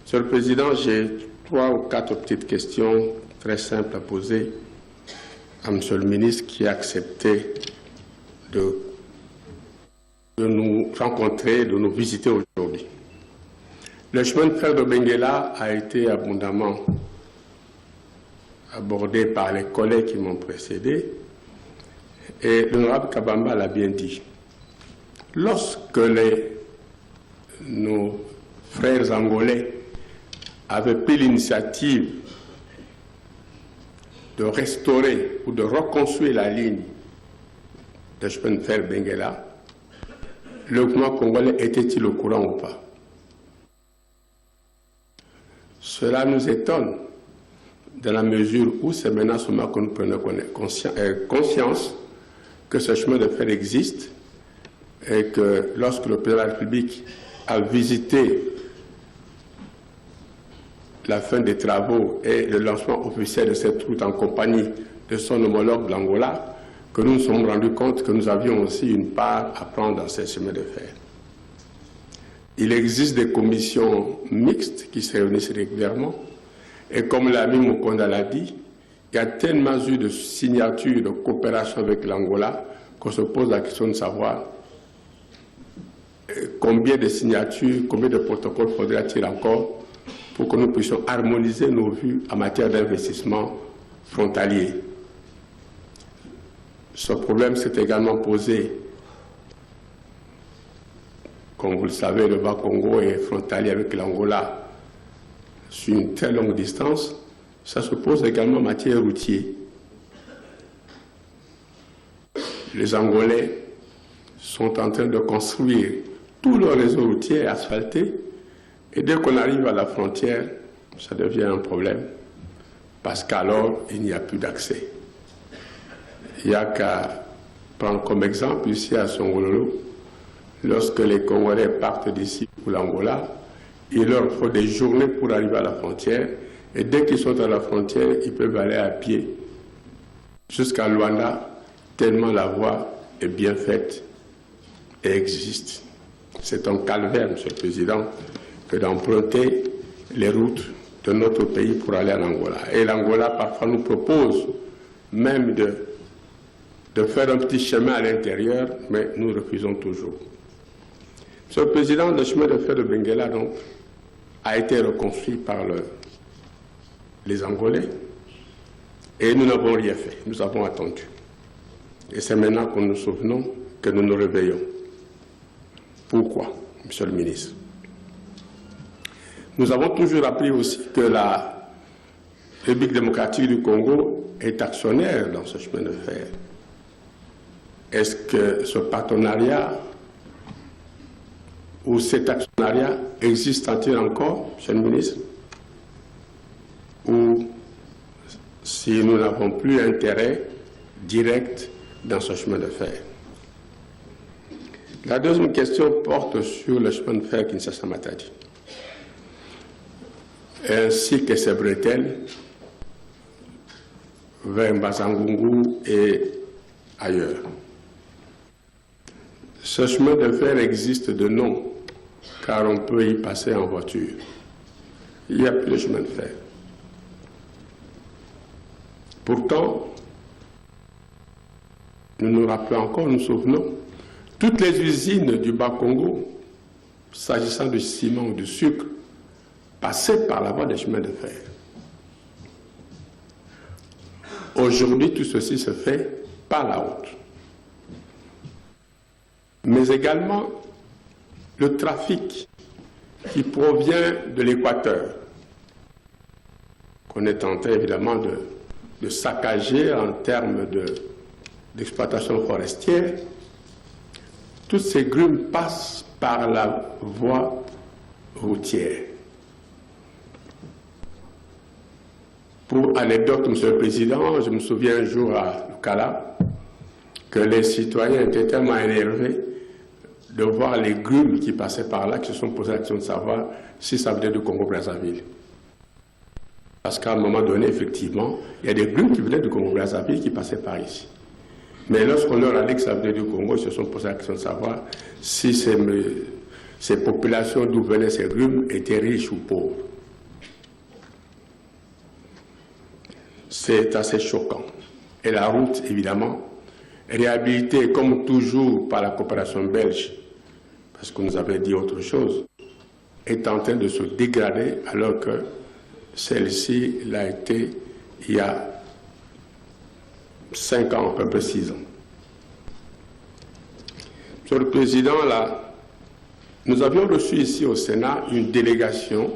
Monsieur le Président, j'ai 3 ou 4 petites questions très simples à poser à Monsieur le ministre qui a accepté de nous rencontrer, de nous visiter aujourd'hui. Le chemin de fer de Benguela a été abondamment abordé par les collègues qui m'ont précédé et l'honorable Kabamba l'a bien dit. Lorsque nos frères angolais avaient pris l'initiative de restaurer ou de reconstruire la ligne de chemin de fer Benguela, le gouvernement congolais était-il au courant ou pas? Cela nous étonne dans la mesure où c'est maintenant seulement que nous prenons conscience que ce chemin de fer existe et que lorsque le président de la République a visité la fin des travaux et le lancement officiel de cette route en compagnie de son homologue de l'Angola, que nous nous sommes rendus compte que nous avions aussi une part à prendre dans ces chemins de fer. Il existe des commissions mixtes qui se réunissent régulièrement et comme l'ami Mukonda l'a dit, il y a tellement eu de signatures de coopération avec l'Angola qu'on se pose la question de savoir combien de signatures, combien de protocoles faudra-t-il encore pour que nous puissions harmoniser nos vues en matière d'investissement frontalier. Ce problème s'est également posé, comme vous le savez, le Bas-Congo est frontalier avec l'Angola sur une très longue distance. Ça se pose également en matière routière. Les Angolais sont en train de construire tout le réseau routier asphalté et dès qu'on arrive à la frontière, ça devient un problème parce qu'alors il n'y a plus d'accès. Il n'y a qu'à prendre comme exemple ici à Songololo, lorsque les Congolais partent d'ici pour l'Angola, il leur faut des journées pour arriver à la frontière et dès qu'ils sont à la frontière, ils peuvent aller à pied jusqu'à Luanda, tellement la voie est bien faite et existe. C'est un calvaire, Monsieur le Président, que d'emprunter les routes de notre pays pour aller à l'Angola. Et l'Angola, parfois, nous propose même de faire un petit chemin à l'intérieur, mais nous refusons toujours. Monsieur le Président, le chemin de fer de Benguela, donc, a été reconstruit par les Angolais et nous n'avons rien fait. Nous avons attendu. Et c'est maintenant que nous nous souvenons que nous nous réveillons. Pourquoi, Monsieur le ministre? Nous avons toujours appris aussi que la République démocratique du Congo est actionnaire dans ce chemin de fer. Est-ce que ce partenariat ou cet actionnariat existe-t-il encore, Monsieur le ministre? Ou si nous n'avons plus intérêt direct dans ce chemin de fer? La deuxième question porte sur le chemin de fer Kinshasa-Matadi, ainsi que ses bretelles vers Mbazangungu et ailleurs. Ce chemin de fer existe de nom, car on peut y passer en voiture. Il n'y a plus de chemin de fer. Pourtant, nous nous rappelons encore, nous nous souvenons, toutes les usines du Bas-Congo, s'agissant du ciment ou du sucre, passaient par la voie des chemins de fer. Aujourd'hui, tout ceci se fait par la route. Mais également le trafic qui provient de l'Équateur, qu'on est en train évidemment de saccager en termes d'exploitation forestière. Toutes ces grumes passent par la voie routière. Pour anecdote, Monsieur le Président, je me souviens un jour à Lukala que les citoyens étaient tellement énervés de voir les grumes qui passaient par là, qui se sont posé la question de savoir si ça venait du Congo-Brazzaville. Parce qu'à un moment donné, effectivement, il y a des grumes qui venaient du Congo-Brazzaville qui passaient par ici. Mais lorsqu'on leur a dit que ça venait du Congo, ils se sont posé la question de savoir si ces populations d'où venaient ces grumes étaient riches ou pauvres. C'est assez choquant. Et la route, évidemment, réhabilitée comme toujours par la coopération belge, parce qu'on nous avait dit autre chose, est en train de se dégrader alors que celle-ci l'a été il y a 5 ans, à peu près 6 ans. Monsieur le Président, là, nous avions reçu ici au Sénat une délégation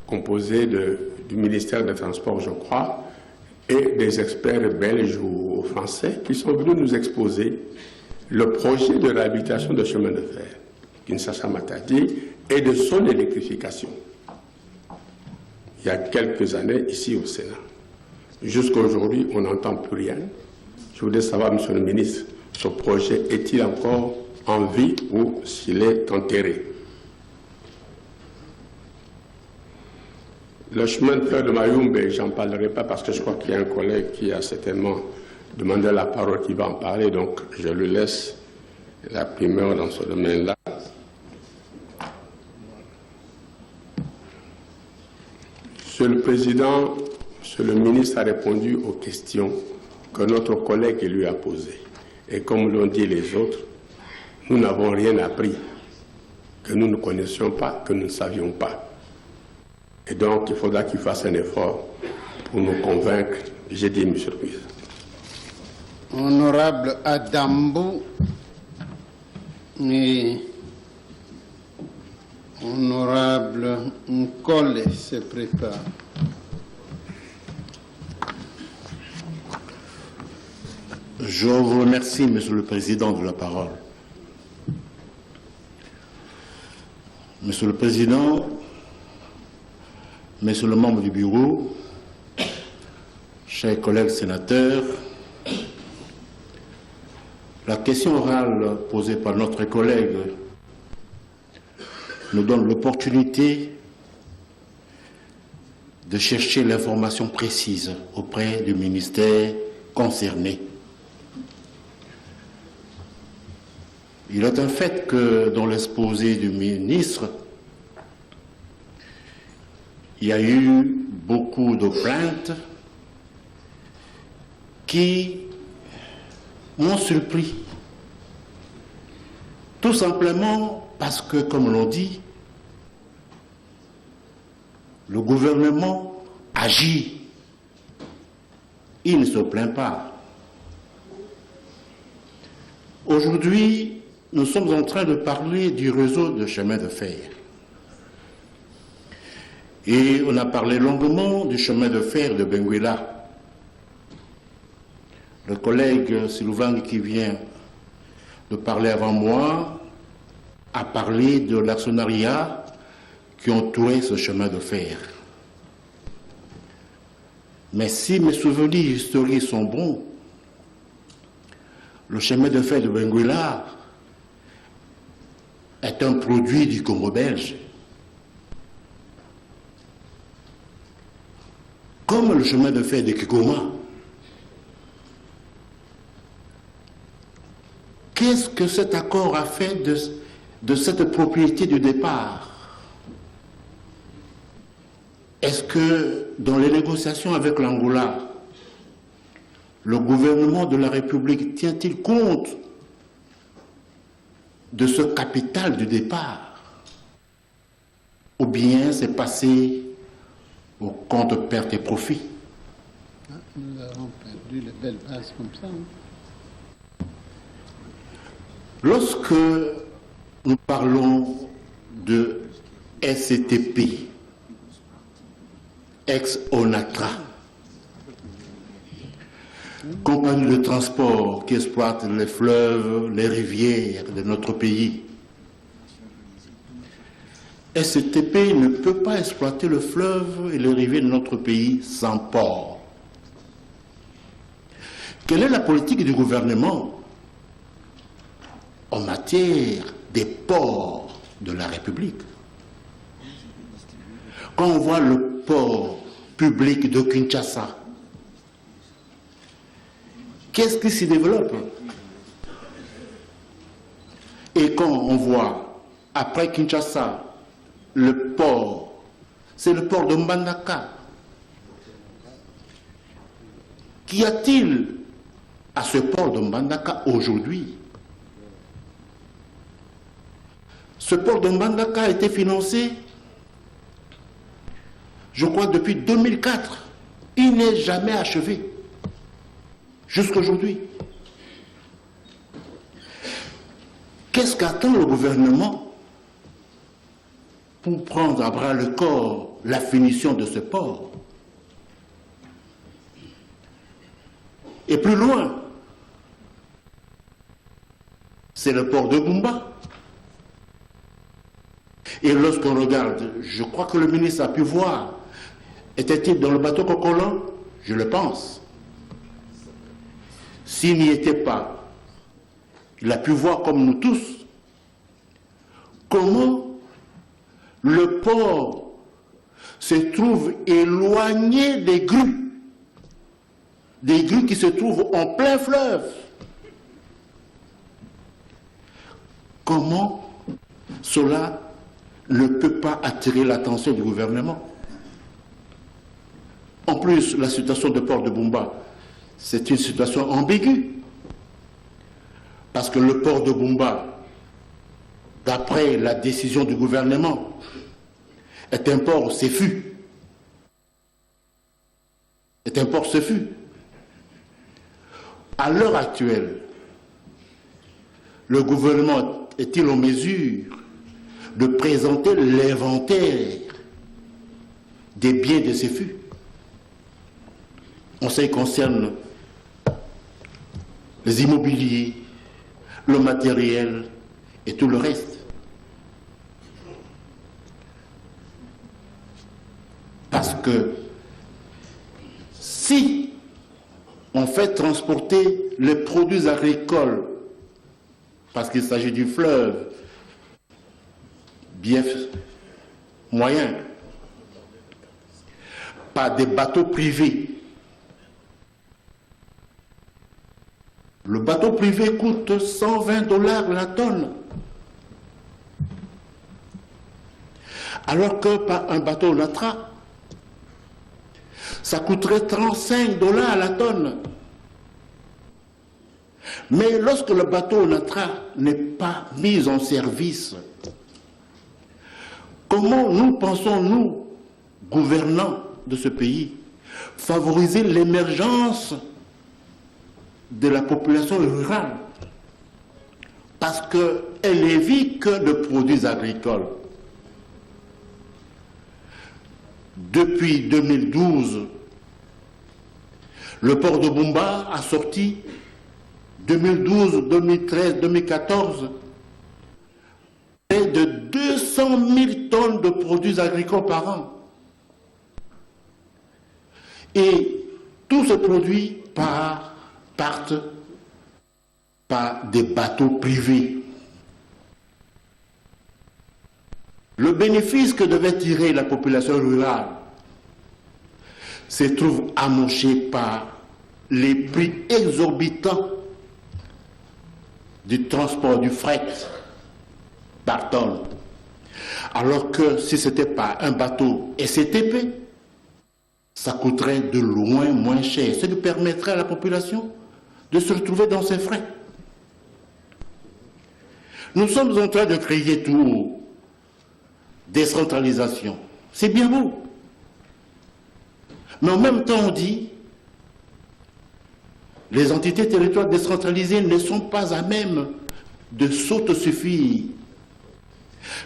composée du ministère des Transports, je crois, et des experts belges ou français qui sont venus nous exposer le projet de réhabilitation de chemin de fer, Kinshasa-Matadi, et de son électrification. Il y a quelques années, ici au Sénat. Jusqu'à aujourd'hui, on n'entend plus rien. Je voudrais savoir, Monsieur le ministre, ce projet est-il encore en vie ou s'il est enterré? Le chemin de fer de Mayumbe, j'en parlerai pas parce que je crois qu'il y a un collègue qui a certainement demandé la parole qui va en parler, donc je lui laisse la primeur dans ce domaine-là. Monsieur le Président, Monsieur le ministre a répondu aux questions que notre collègue lui a posées. Et comme l'ont dit les autres, nous n'avons rien appris que nous ne connaissions pas, que nous ne savions pas. Et donc, il faudra qu'il fasse un effort pour nous convaincre. J'ai dit, Monsieur le Président. Honorable Adambou et Honorable Nkole se prépare. Je vous remercie, Monsieur le Président, de la parole. Monsieur le Président, Messieurs les membres du bureau, chers collègues sénateurs, la question orale posée par notre collègue nous donne l'opportunité de chercher l'information précise auprès du ministère concerné. Il est un fait que dans l'exposé du ministre, il y a eu beaucoup de plaintes qui m'ont surpris. Tout simplement parce que, comme l'on dit, le gouvernement agit. Il ne se plaint pas. Aujourd'hui, nous sommes en train de parler du réseau de chemin de fer. Et on a parlé longuement du chemin de fer de Benguela. Le collègue Sylvain qui vient de parler avant moi a parlé de l'actionnariat qui entourait ce chemin de fer. Mais si mes souvenirs historiques sont bons, le chemin de fer de Benguela est un produit du Congo belge. Comme le chemin de fer de Kigoma. Qu'est-ce que cet accord a fait de cette propriété du départ? Est-ce que dans les négociations avec l'Angola, le gouvernement de la République tient-il compte de ce capital du départ? Ou bien c'est passé au compte perte et profit? Nous avons perdu les belles bases comme ça. Lorsque nous parlons de SCTP, ex-ONATRA, compagnie de transport qui exploite les fleuves, les rivières de notre pays, SCTP ne peut pas exploiter le fleuve et les rivières de notre pays sans port. Quelle est la politique du gouvernement en matière des ports de la République. Quand on voit le port public de Kinshasa, qu'est-ce qui s'y développe? Et quand on voit, après Kinshasa, le port, c'est le port de Mbandaka. Qu'y a-t-il à ce port de Mbandaka aujourd'hui? Ce port de Mbandaka a été financé, je crois, depuis 2004. Il n'est jamais achevé, jusqu'à aujourd'hui. Qu'est-ce qu'attend le gouvernement pour prendre à bras le corps la finition de ce port? Et plus loin, c'est le port de Bumba. Et lorsqu'on regarde, je crois que le ministre a pu voir, était-il dans le bateau Cocolon? Je le pense. S'il n'y était pas, il a pu voir comme nous tous comment le port se trouve éloigné des grues qui se trouvent en plein fleuve. Comment cela ne peut pas attirer l'attention du gouvernement? En plus, la situation de port de Bumba, c'est une situation ambiguë. Parce que le port de Bumba, d'après la décision du gouvernement, est un port CEFU. Est un port CEFU. À l'heure actuelle, le gouvernement est-il en mesure de présenter l'inventaire des biens de CEFU en ce qui concerne les immobiliers, le matériel et tout le reste? Parce que si on fait transporter les produits agricoles, parce qu'il s'agit du fleuve, bien moyen, par des bateaux privés, le bateau privé coûte $120 la tonne. Alors que par un bateau Onatra, ça coûterait $35 la tonne. Mais lorsque le bateau Onatra n'est pas mis en service, comment nous pensons, nous, gouvernants de ce pays, favoriser l'émergence de la population rurale? Parce qu'elle ne vit que de produits agricoles. Depuis 2012, le port de Bumba a sorti 2012, 2013, 2014 près de 200 000 tonnes de produits agricoles par an. Et tous ces produits partent par des bateaux privés. Le bénéfice que devait tirer la population rurale se trouve amoché par les prix exorbitants du transport du fret par tonne. Alors que si ce n'était pas un bateau STP, ça coûterait de loin moins cher. Ce qui permettrait à la population de se retrouver dans ses frais. Nous sommes en train de créer tout décentralisation. C'est bien beau. Mais en même temps, on dit les entités territoriales décentralisées ne sont pas à même de s'autosuffire.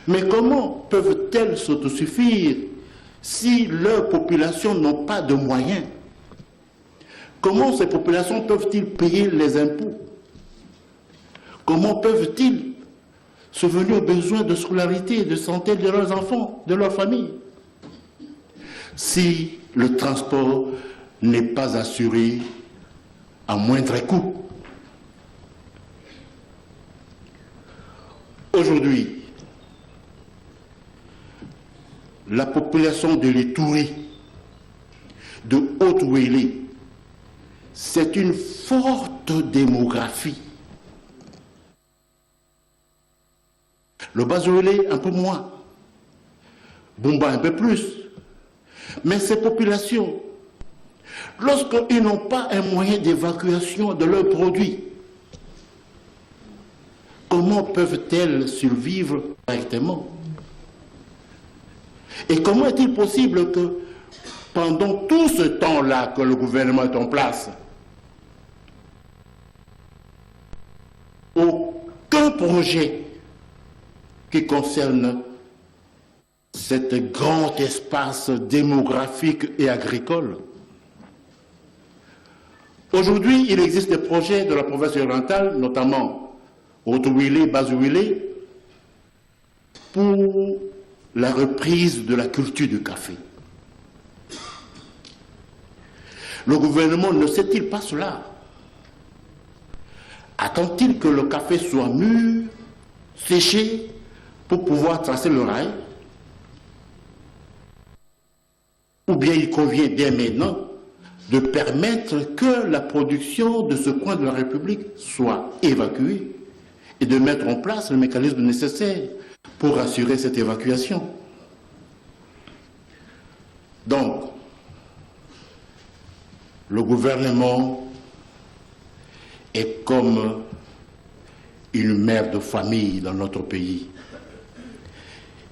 Mais comment peuvent-elles s'autosuffire si leurs populations n'ont pas de moyens? Comment ces populations peuvent-ils payer les impôts? Comment peuvent-ils subvenir aux besoins de scolarité et de santé de leurs enfants, de leurs familles, si le transport n'est pas assuré à moindre coût? Aujourd'hui, la population de l'Ituri, de Haute-Ouélé, c'est une forte démographie. Le Bas-Ouélé, un peu moins. Bumba, un peu plus. Mais ces populations, lorsqu'ils n'ont pas un moyen d'évacuation de leurs produits, comment peuvent-elles survivre correctement? Et comment est-il possible que pendant tout ce temps-là que le gouvernement est en place, aucun projet qui concerne cet grand espace démographique et agricole? Aujourd'hui, il existe des projets de la province orientale, notamment Haute-Ouélé, Bas-Ouélé, pour la reprise de la culture du café. Le gouvernement ne sait-il pas cela? Attend-il que le café soit mûr, séché, pour pouvoir tracer le rail? Ou bien il convient dès maintenant de permettre que la production de ce coin de la République soit évacuée et de mettre en place le mécanisme nécessaire pour assurer cette évacuation. Donc, le gouvernement est comme une mère de famille dans notre pays.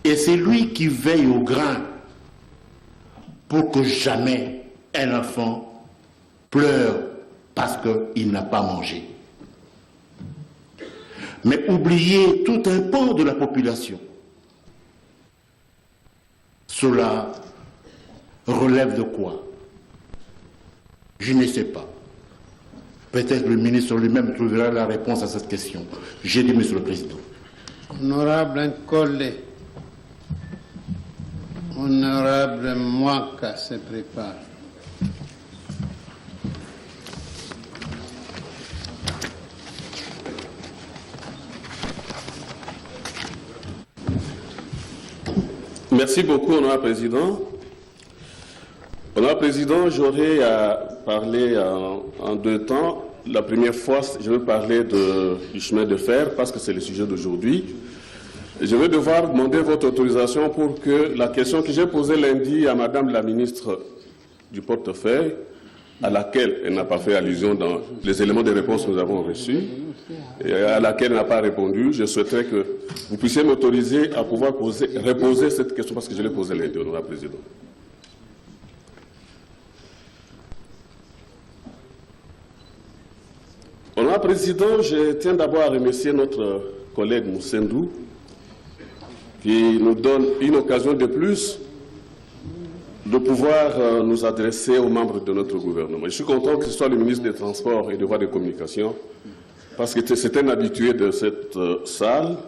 Et c'est lui qui veille au grain pour que jamais un enfant pleure parce qu'il n'a pas mangé. Mais oublier tout un pan de la population, cela relève de quoi? Je ne sais pas. Peut-être le ministre lui-même trouvera la réponse à cette question. J'ai dit, Monsieur le Président. Honorable Nkolle, Honorable Mwaka se prépare. Merci beaucoup, Honorable Président. Honorable Président, j'aurais à parler en deux temps. La première fois, je vais parler du chemin de fer parce que c'est le sujet d'aujourd'hui. Je vais devoir demander votre autorisation pour que la question que j'ai posée lundi à Madame la ministre du portefeuille, à laquelle elle n'a pas fait allusion dans les éléments de réponse que nous avons reçus, et à laquelle elle n'a pas répondu, je souhaiterais que vous puissiez m'autoriser à pouvoir reposer cette question parce que je l'ai posée lundi, Honorable Président. Honorable Président, je tiens d'abord à remercier notre collègue Moussendou qui nous donne une occasion de plus de pouvoir nous adresser aux membres de notre gouvernement. Je suis content que ce soit le ministre des Transports et des Voies de Communication, parce que c'est un habitué de cette salle.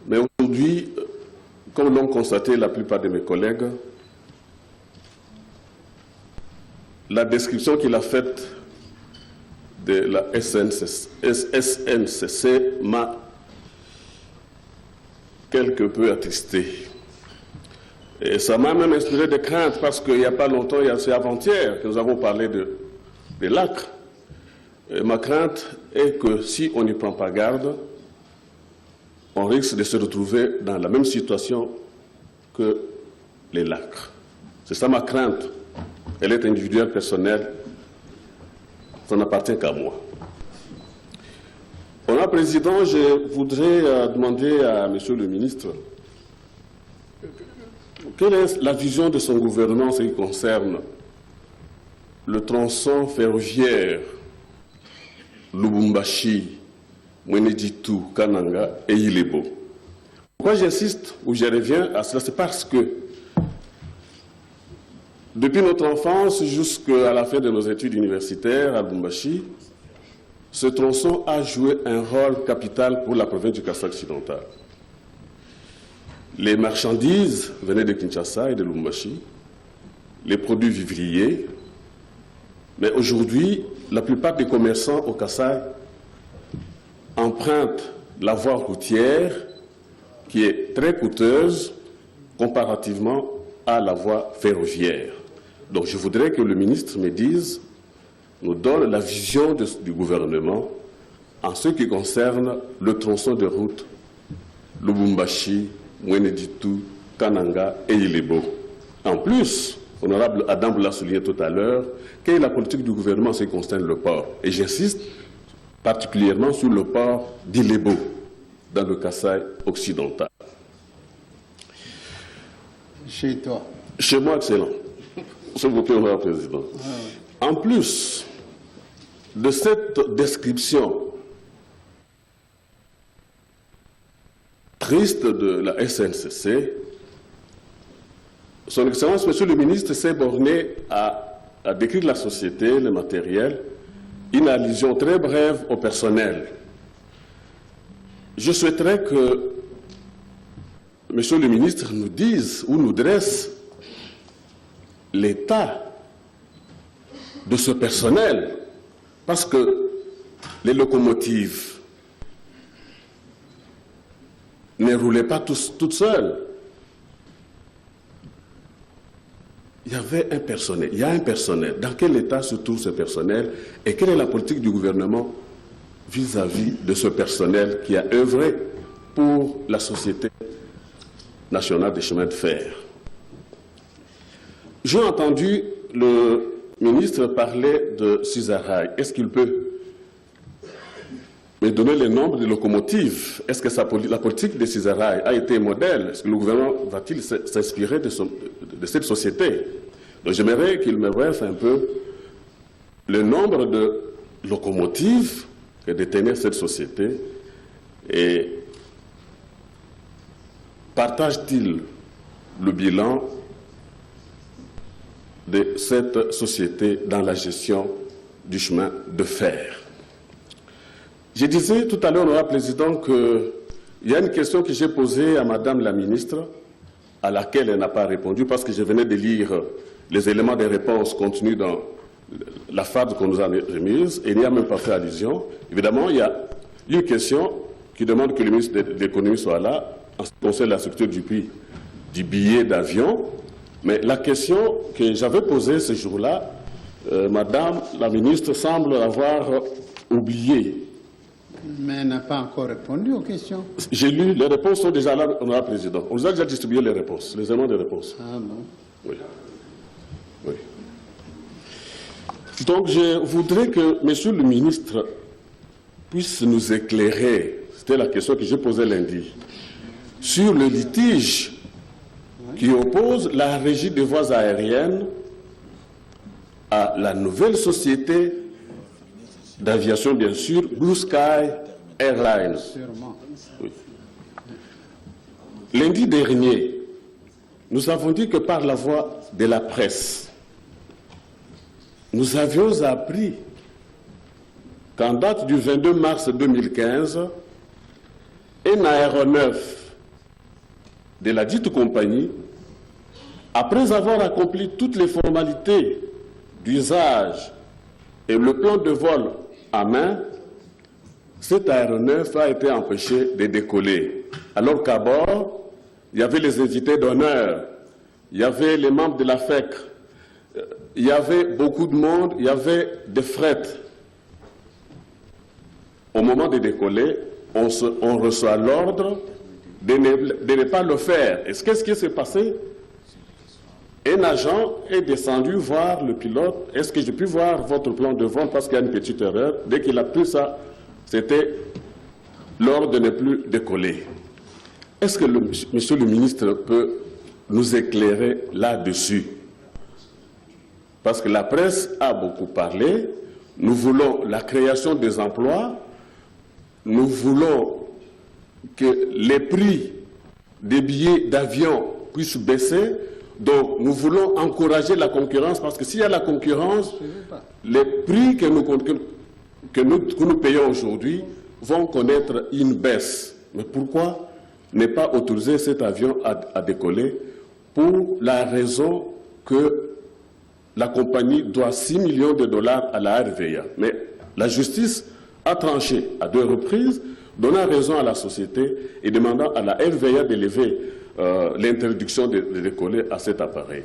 Mais aujourd'hui, comme l'ont constaté la plupart de mes collègues, la description qu'il a faite de la SNCC m'a quelque peu attristé. Et ça m'a même inspiré de crainte parce qu'il n'y a pas longtemps, c'est avant-hier que nous avons parlé des lacs. Et ma crainte est que si on n'y prend pas garde, on risque de se retrouver dans la même situation que les lacs. C'est ça ma crainte. Elle est individuelle, personnelle. Ça n'appartient qu'à moi. Honorable Président, je voudrais demander à Monsieur le ministre quelle est la vision de son gouvernement en ce qui concerne le tronçon ferroviaire Lubumbashi, Mweneditu, Kananga et Ilebo. Pourquoi j'insiste ou je reviens à cela? C'est parce que depuis notre enfance jusqu'à la fin de nos études universitaires à Lubumbashi, ce tronçon a joué un rôle capital pour la province du Kasai occidental. Les marchandises venaient de Kinshasa et de Lubumbashi, les produits vivriers, mais aujourd'hui, la plupart des commerçants au Kasai empruntent la voie routière qui est très coûteuse comparativement à la voie ferroviaire. Donc je voudrais que le ministre me dise, nous donne la vision du gouvernement en ce qui concerne le tronçon de route Lubumbashi, Mweneditu, Kananga et Ilebo. En plus, honorable Adam l'a souligné tout à l'heure, quelle est la politique du gouvernement en ce qui concerne le port? Et j'insiste particulièrement sur le port d'Ilebo, dans le Kasaï occidental. Chez toi. Chez moi, excellent. S'il vous plaît, honorable président. En plus de cette description triste de la SNCC, son Excellence, Monsieur le ministre, s'est borné à décrire la société, le matériel, une allusion très brève au personnel. Je souhaiterais que Monsieur le ministre nous dise ou nous dresse l'état de ce personnel, parce que les locomotives ne roulaient pas toutes seules. Il y avait un personnel, il y a un personnel. Dans quel état se trouve ce personnel et quelle est la politique du gouvernement vis-à-vis de ce personnel qui a œuvré pour la Société nationale des chemins de fer? J'ai entendu le ministre parler de Susarail. Est-ce qu'il peut me donner le nombre de locomotives? Est-ce que la politique de Susarail a été modèle? Est-ce que le gouvernement va-t-il s'inspirer de cette société? Donc j'aimerais qu'il me briefe un peu le nombre de locomotives que détenait cette société et partage-t-il le bilan de cette société dans la gestion du chemin de fer? Je disais tout à l'heure, honorable président, qu'il y a une question que j'ai posée à madame la ministre, à laquelle elle n'a pas répondu, parce que je venais de lire les éléments de réponse contenus dans la FAD qu'on nous a remise, et il n'y a même pas fait allusion. Évidemment, il y a une question qui demande que le ministre de l'économie soit là, en ce qui concerne la structure du prix du billet d'avion. Mais la question que j'avais posée ce jour-là, madame la ministre semble avoir oublié. Mais elle n'a pas encore répondu aux questions. J'ai lu, les réponses sont déjà là, honorable président. On nous a déjà distribué les réponses, les éléments de réponse. Ah bon? Oui. Oui. Donc je voudrais que monsieur le ministre puisse nous éclairer, c'était la question que j'ai posée lundi, sur le litige qui oppose la régie des voies aériennes à la nouvelle société d'aviation, bien sûr, Blue Sky Airlines. Oui. Lundi dernier, nous avons dit que par la voie de la presse, nous avions appris qu'en date du 22 mars 2015, un aéronef de la dite compagnie, après avoir accompli toutes les formalités d'usage et le plan de vol à main, cet aéronef a été empêché de décoller. Alors qu'à bord, il y avait les invités d'honneur, il y avait les membres de la FEC, il y avait beaucoup de monde, il y avait des frettes. Au moment de décoller, on reçoit l'ordre de ne pas le faire. Et qu'est-ce qui s'est passé? Un agent est descendu voir le pilote. Est-ce que j'ai pu voir votre plan de vol parce qu'il y a une petite erreur? Dès qu'il a pris ça, c'était l'ordre de ne plus décoller. Est-ce que monsieur le ministre peut nous éclairer là-dessus? Parce que la presse a beaucoup parlé. Nous voulons la création des emplois. Nous voulons que les prix des billets d'avion puissent baisser. Donc, nous voulons encourager la concurrence, parce que s'il y a la concurrence, les prix que nous payons aujourd'hui vont connaître une baisse. Mais pourquoi ne pas autoriser cet avion à décoller? Pour la raison que la compagnie doit 6 millions de dollars à la RVA. Mais la justice a tranché à 2 reprises donnant raison à la société et demandant à la RVA d'élever l'interdiction de décoller à cet appareil.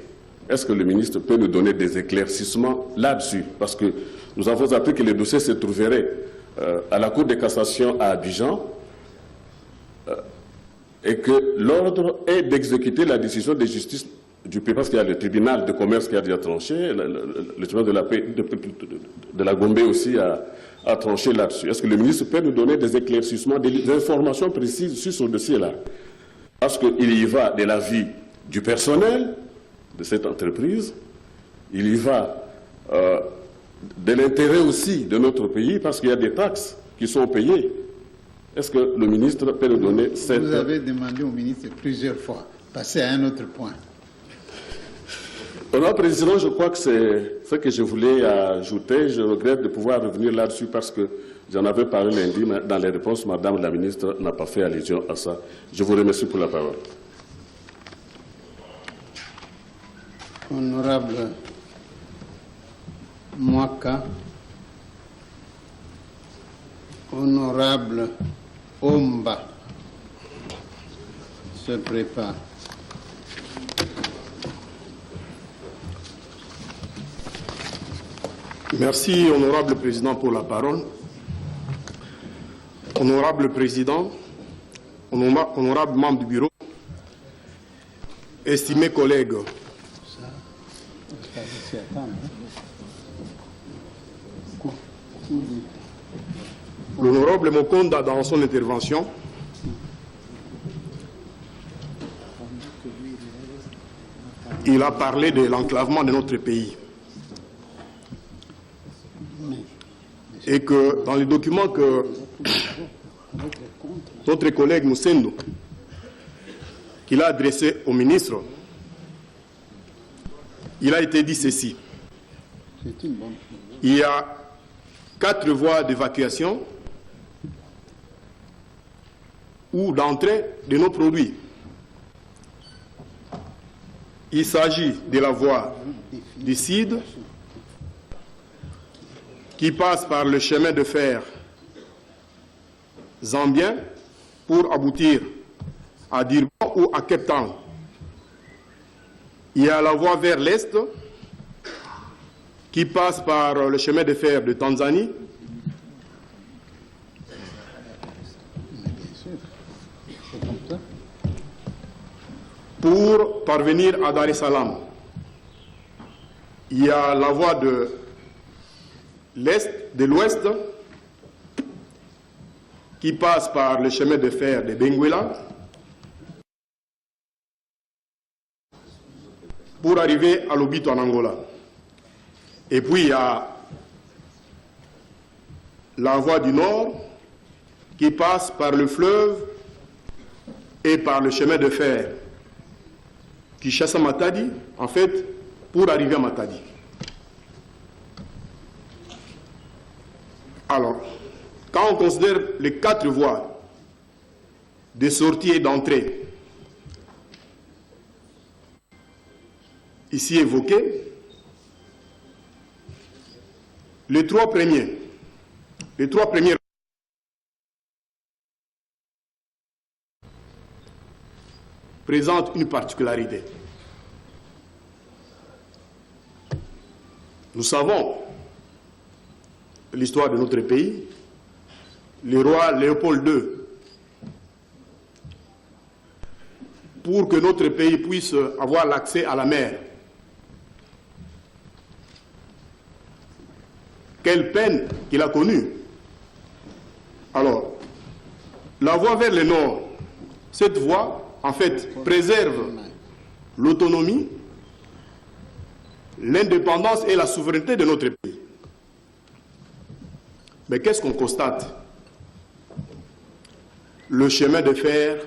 Est-ce que le ministre peut nous donner des éclaircissements là-dessus? Parce que nous avons appris que le dossier se trouverait à la Cour de cassation à Abidjan et que l'ordre est d'exécuter la décision de justice du pays, parce qu'il y a le tribunal de commerce qui a déjà tranché, le tribunal de la paix de la Gombe aussi a tranché là-dessus. Est-ce que le ministre peut nous donner des éclaircissements, des informations précises sur ce dossier-là? Parce qu'il y va de la vie du personnel de cette entreprise, il y va de l'intérêt aussi de notre pays, parce qu'il y a des taxes qui sont payées. Est-ce que le ministre peut nous donner cette... Vous avez demandé au ministre plusieurs fois. Passez à un autre point. Honorable Président, je crois que c'est ce que je voulais ajouter. Je regrette de pouvoir revenir là-dessus parce que j'en avais parlé lundi, mais dans les réponses, Madame la ministre n'a pas fait allusion à ça. Je vous remercie pour la parole. Honorable Mwaka, Honorable Omba se prépare. Merci, Honorable Président, pour la parole. Honorable Président, honorable membre du bureau, estimés collègues, l'honorable Mokonda, dans son intervention, il a parlé de l'enclavement de notre pays. Et que dans les documents que notre collègue Moussendo, qu'il a adressé au ministre, il a été dit ceci. Il y a 4 voies d'évacuation ou d'entrée de nos produits. Il s'agit de la voie du CID, qui passe par le chemin de fer zambien pour aboutir à Durban ou à Cape Town. Il y a la voie vers l'est qui passe par le chemin de fer de Tanzanie pour parvenir à Dar es Salaam. Il y a la voie de l'ouest qui passe par le chemin de fer de Benguela pour arriver à Lobito en Angola. Et puis il y a la voie du nord qui passe par le fleuve et par le chemin de fer Kinshasa-Matadi, en fait, pour arriver à Matadi. Alors, quand on considère les 4 voies de sortie et d'entrée ici évoquées, les trois premiers présentent une particularité. Nous savons l'histoire de notre pays. Le roi Léopold II, pour que notre pays puisse avoir l'accès à la mer, quelle peine qu'il a connue. Alors, la voie vers le nord, cette voie, en fait, préserve l'autonomie, l'indépendance et la souveraineté de notre pays. Mais qu'est-ce qu'on constate? Le chemin de fer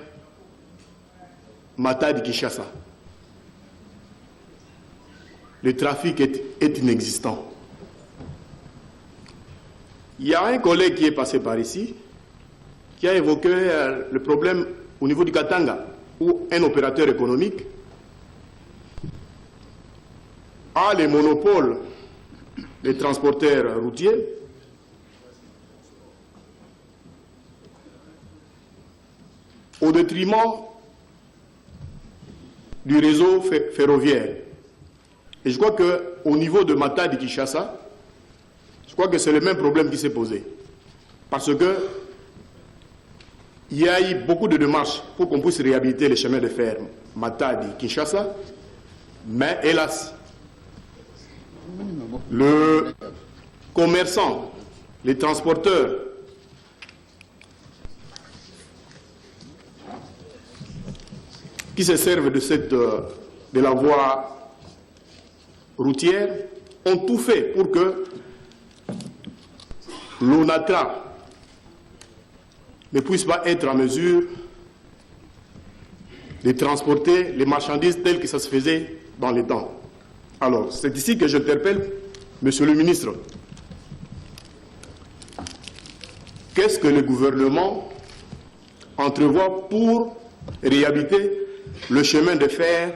Matadi-Kinshasa. Le trafic est inexistant. Il y a un collègue qui est passé par ici, qui a évoqué le problème au niveau du Katanga, où un opérateur économique a les monopoles des transporteurs routiers au détriment du réseau ferroviaire. Et je crois qu'au niveau de Matadi Kinshasa, je crois que c'est le même problème qui s'est posé. Parce que il y a eu beaucoup de démarches pour qu'on puisse réhabiliter les chemins de fer Matadi Kinshasa, mais hélas, le commerçant, les transporteurs qui se servent de la voie routière ont tout fait pour que l'ONATRA ne puisse pas être en mesure de transporter les marchandises telles que ça se faisait dans les temps. Alors, c'est ici que j'interpelle Monsieur le ministre. Qu'est-ce que le gouvernement entrevoit pour réhabiliter le chemin de fer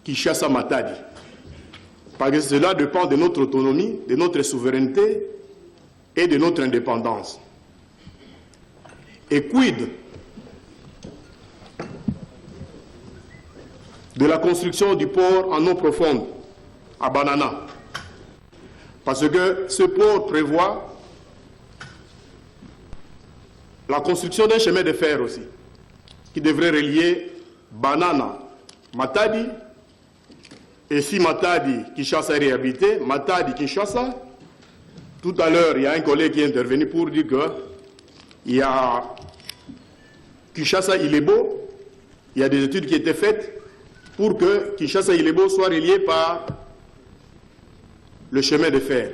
Kinshasa-Matadi? Parce que cela dépend de notre autonomie, de notre souveraineté et de notre indépendance. Et quid de la construction du port en eau profonde à Banana? Parce que ce port prévoit la construction d'un chemin de fer aussi, qui devrait relier Banana, Matadi, et si Matadi, Kinshasa est réhabilité, Matadi, Kinshasa. Tout à l'heure, il y a un collègue qui est intervenu pour dire que il y a Kinshasa, Ilebo, il y a des études qui étaient faites pour que Kinshasa, Ilebo soit relié par le chemin de fer.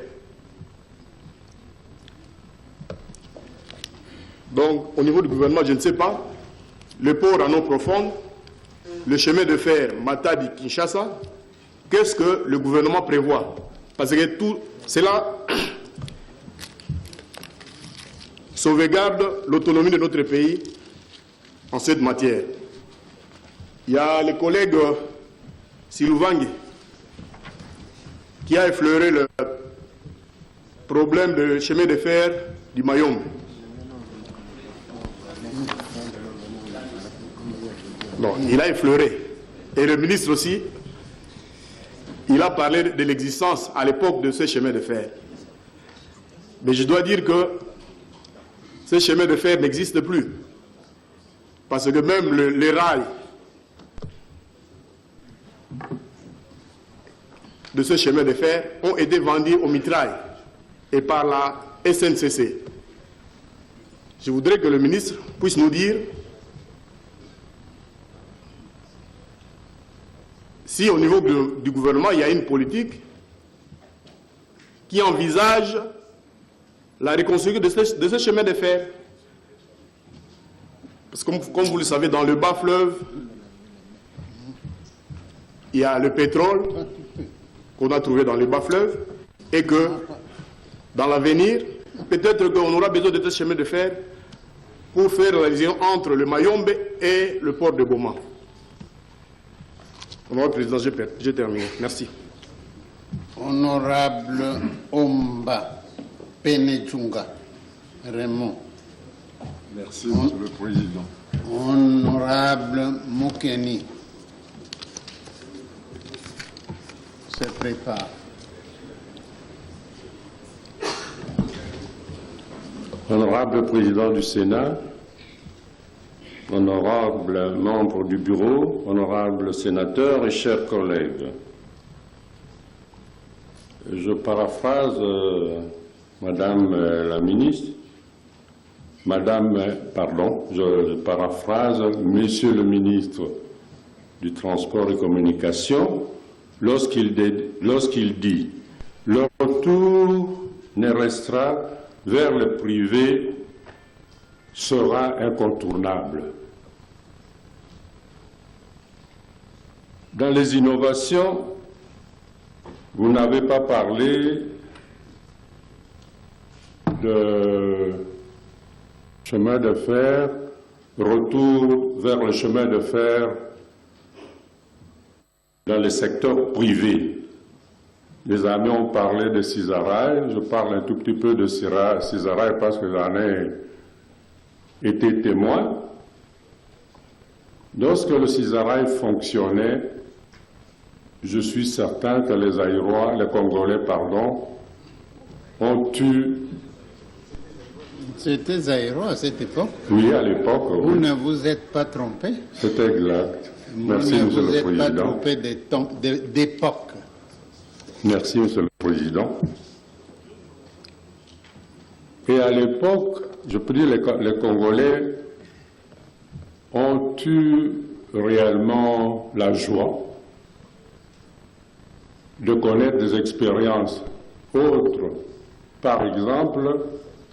Donc, au niveau du gouvernement, je ne sais pas, le port en eau profonde, le chemin de fer Matadi-Kinshasa, qu'est-ce que le gouvernement prévoit? Parce que tout cela sauvegarde l'autonomie de notre pays en cette matière. Il y a le collègue Silouvangi qui a effleuré le problème du chemin de fer du Mayombe. Non, il a effleuré. Et le ministre aussi, il a parlé de l'existence à l'époque de ce chemin de fer. Mais je dois dire que ce chemin de fer n'existe plus. Parce que même les rails de ce chemin de fer ont été vendus au mitraille et par la SNCC. Je voudrais que le ministre puisse nous dire si au niveau du gouvernement, il y a une politique qui envisage la reconstruction de ce chemin de fer. Parce que comme vous le savez, dans le bas fleuve, il y a le pétrole qu'on a trouvé dans le bas fleuve et que dans l'avenir, peut-être qu'on aura besoin de ce chemin de fer pour faire la liaison entre le Mayombe et le port de Goma. Honorable Président, j'ai terminé. Merci. Honorable Omba Penechunga Raymond. Merci, Monsieur le Président. Honorable Moukeni se prépare. Honorable Président du Sénat, honorables membres du Bureau, honorables sénateurs et chers collègues, je paraphrase Madame la ministre, je paraphrase Monsieur le ministre du Transport et Communication lorsqu'il dit « Le retour ne restera vers le privé sera incontournable ». Dans les innovations, vous n'avez pas parlé de chemin de fer, retour vers le chemin de fer dans le secteur privé. Les amis ont parlé de Cisaraï, je parle un tout petit peu de Cisaraï parce que j'en ai été témoin. Lorsque le Cisaraï fonctionnait, je suis certain que les Aïrois, les Congolais, ont eu... C'était Zaïro à cette époque? Oui, à l'époque. Vous ne vous êtes pas trompé? C'est exact. Merci, Monsieur le Président. Monsieur Vous le n'êtes Président. pas trompé d'époque. Merci, Monsieur le Président. Et à l'époque, je peux dire, les Congolais ont eu réellement la joie de connaître des expériences autres. Par exemple,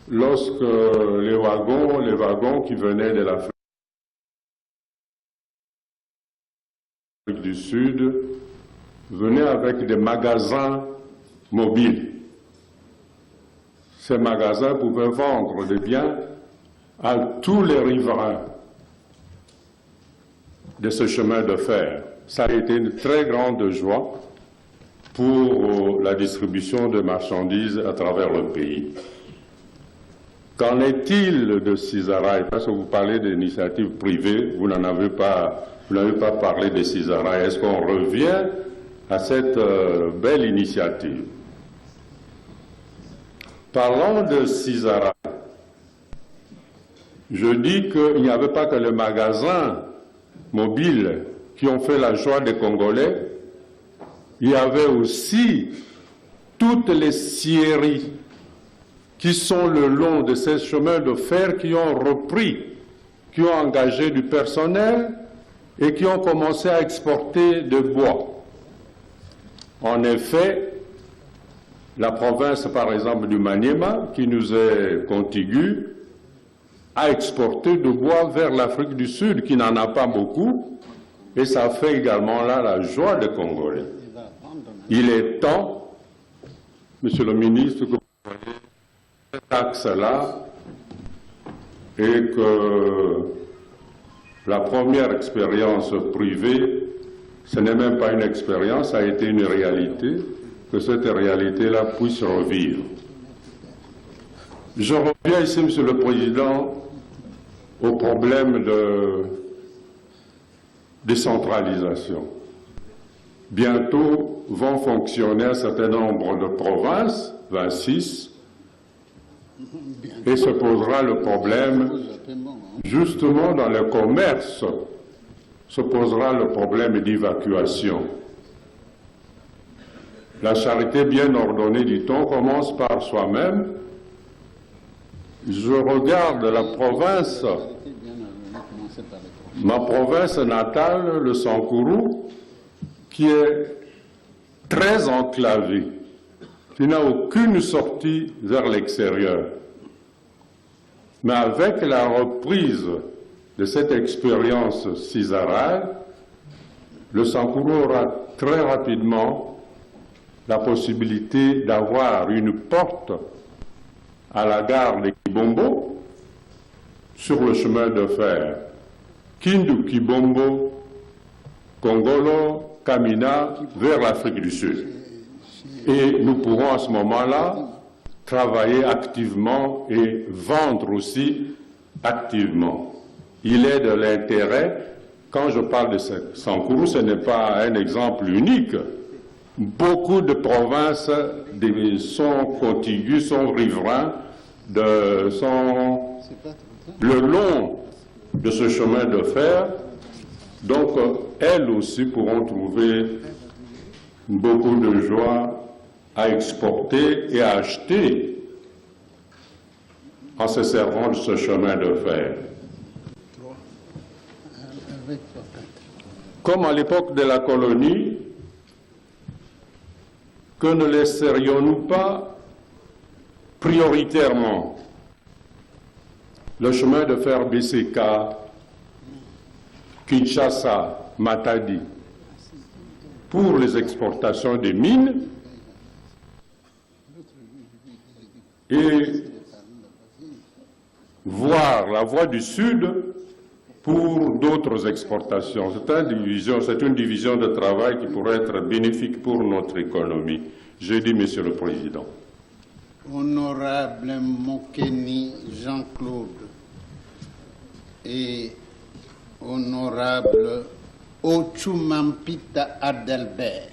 lorsque les wagons qui venaient de l'Afrique du Sud venaient avec des magasins mobiles. Ces magasins pouvaient vendre des biens à tous les riverains de ce chemin de fer. Ça a été une très grande joie pour la distribution de marchandises à travers le pays. Qu'en est-il de Cisaraï? Parce que vous parlez d'initiatives privées, vous n'avez pas parlé de Cisaraï. Est-ce qu'on revient à cette belle initiative? Parlant de Cisaraï, je dis qu'il n'y avait pas que les magasins mobiles qui ont fait la joie des Congolais, il y avait aussi toutes les scieries qui sont le long de ces chemins de fer qui ont repris, qui ont engagé du personnel et qui ont commencé à exporter de bois. En effet, la province, par exemple, du Maniema, qui nous est contiguë, a exporté du bois vers l'Afrique du Sud, qui n'en a pas beaucoup, et ça fait également là la joie des Congolais. Il est temps, Monsieur le ministre, que vous voyez cet axe-là et que la première expérience privée, ce n'est même pas une expérience, ça a été une réalité, que cette réalité-là puisse revivre. Je reviens ici, Monsieur le Président, au problème de décentralisation. Bientôt vont fonctionner un certain nombre de provinces, 26, et se posera le problème, justement dans le commerce, se posera le problème d'évacuation. La charité bien ordonnée, dit-on, commence par soi-même. Je regarde la province, ma province natale, le Sankourou, qui est très enclavée, qui n'a aucune sortie vers l'extérieur. Mais avec la reprise de cette expérience Cisaraï, le Sankourou aura très rapidement la possibilité d'avoir une porte à la gare de Kibombo sur le chemin de fer Kindu-Kibombo, Kongolo, Kamina, vers l'Afrique du Sud. Et nous pourrons à ce moment-là travailler activement et vendre aussi activement. Il est de l'intérêt, quand je parle de Sankourou, ce n'est pas un exemple unique. Beaucoup de provinces sont contiguës, sont riverains, sont le long de ce chemin de fer. Donc, elles aussi pourront trouver beaucoup de joie à exporter et à acheter en se servant de ce chemin de fer. Comme à l'époque de la colonie, que ne laisserions-nous pas prioritairement le chemin de fer BCK, Kinshasa, Matadi, pour les exportations des mines et voir la voie du Sud pour d'autres exportations. C'est une division de travail qui pourrait être bénéfique pour notre économie. Je dis, Monsieur le Président. Honorable Mokeni Jean-Claude et Honorable Ochumampita Adelbert.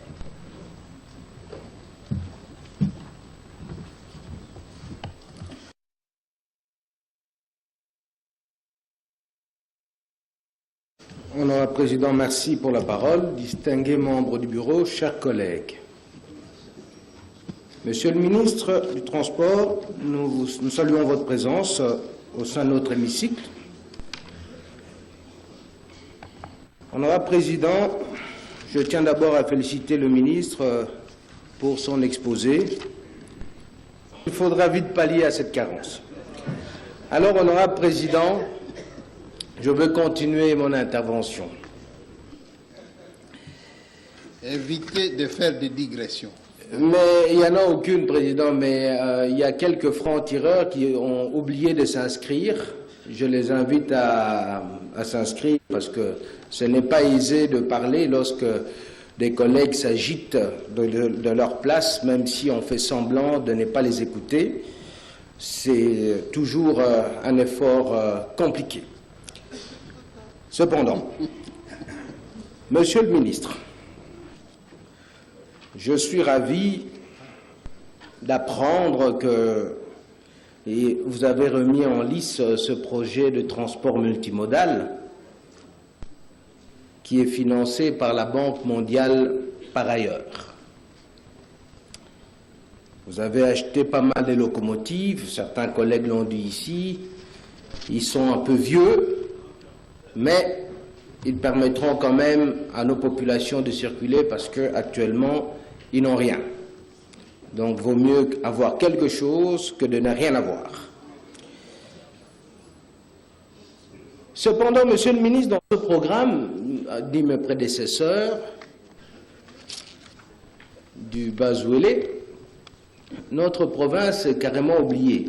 Honorable Président, merci pour la parole. Distingués membres du Bureau, chers collègues. Monsieur le ministre du Transport, nous saluons votre présence au sein de notre hémicycle. Honorable Président, je tiens d'abord à féliciter le ministre pour son exposé. Il faudra vite pallier à cette carence. Alors, Honorable Président, je veux continuer mon intervention. Évitez de faire des digressions. Mais il n'y en a aucune, Président, mais il y a quelques francs-tireurs qui ont oublié de s'inscrire. Je les invite à s'inscrire parce que ce n'est pas aisé de parler lorsque des collègues s'agitent de leur place, même si on fait semblant de ne pas les écouter. C'est toujours un effort compliqué. Cependant, Monsieur le ministre, je suis ravi d'apprendre que vous avez remis en lice ce projet de transport multimodal qui est financé par la Banque mondiale par ailleurs. Vous avez acheté pas mal de locomotives, certains collègues l'ont dit ici, ils sont un peu vieux, mais ils permettront quand même à nos populations de circuler parce qu'actuellement, ils n'ont rien. Donc, vaut mieux avoir quelque chose que de ne rien avoir. Cependant, Monsieur le ministre, dans ce programme, dit mes prédécesseurs, du Bazouélé, notre province est carrément oubliée.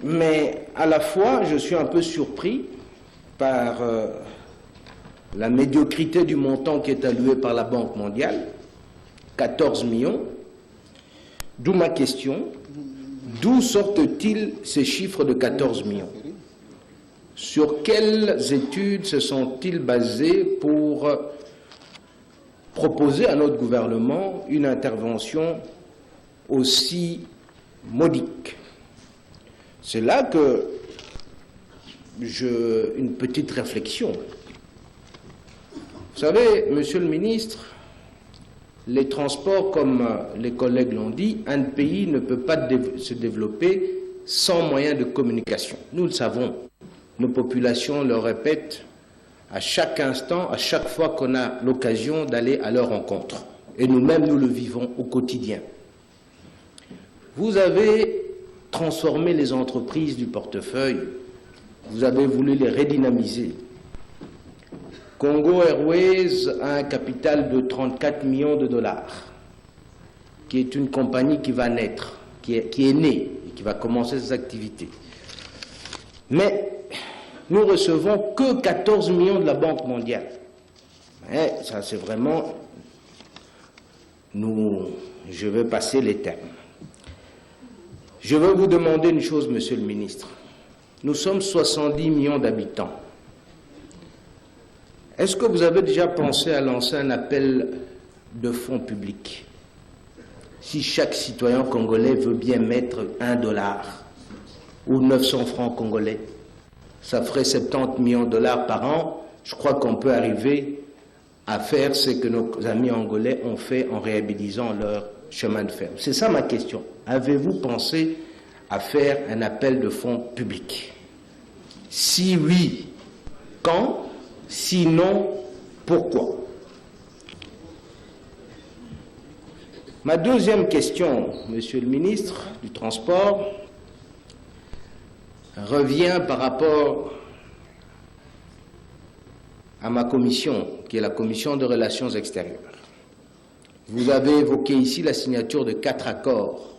Mais à la fois, je suis un peu surpris par la médiocrité du montant qui est alloué par la Banque mondiale, 14 millions, d'où ma question, d'où sortent-ils ces chiffres de 14 millions? Sur quelles études se sont-ils basés pour proposer à notre gouvernement une intervention aussi modique? C'est là que une petite réflexion. Vous savez, Monsieur le ministre, les transports, comme les collègues l'ont dit, un pays ne peut pas se développer sans moyens de communication. Nous le savons. Nos populations le répètent à chaque instant, à chaque fois qu'on a l'occasion d'aller à leur rencontre. Et nous-mêmes, nous le vivons au quotidien. Vous avez transformé les entreprises du portefeuille. Vous avez voulu les redynamiser. Congo Airways a un capital de 34 millions de dollars, qui est une compagnie qui va naître, qui est née et qui va commencer ses activités. Mais nous recevons que 14 millions de la Banque mondiale. Et ça, c'est vraiment... Je vais passer les termes. Je veux vous demander une chose, Monsieur le ministre. Nous sommes 70 millions d'habitants. Est-ce que vous avez déjà pensé à lancer un appel de fonds publics? Si chaque citoyen congolais veut bien mettre $1 ou 900 francs congolais, ça ferait 70 millions de dollars par an. Je crois qu'on peut arriver à faire ce que nos amis angolais ont fait en réhabilitant leur chemin de fer. C'est ça ma question. Avez-vous pensé à faire un appel de fonds publics? Si oui, quand? Sinon, pourquoi? Ma deuxième question, Monsieur le ministre du Transport, revient par rapport à ma commission, qui est la commission de relations extérieures. Vous avez évoqué ici la signature de 4 accords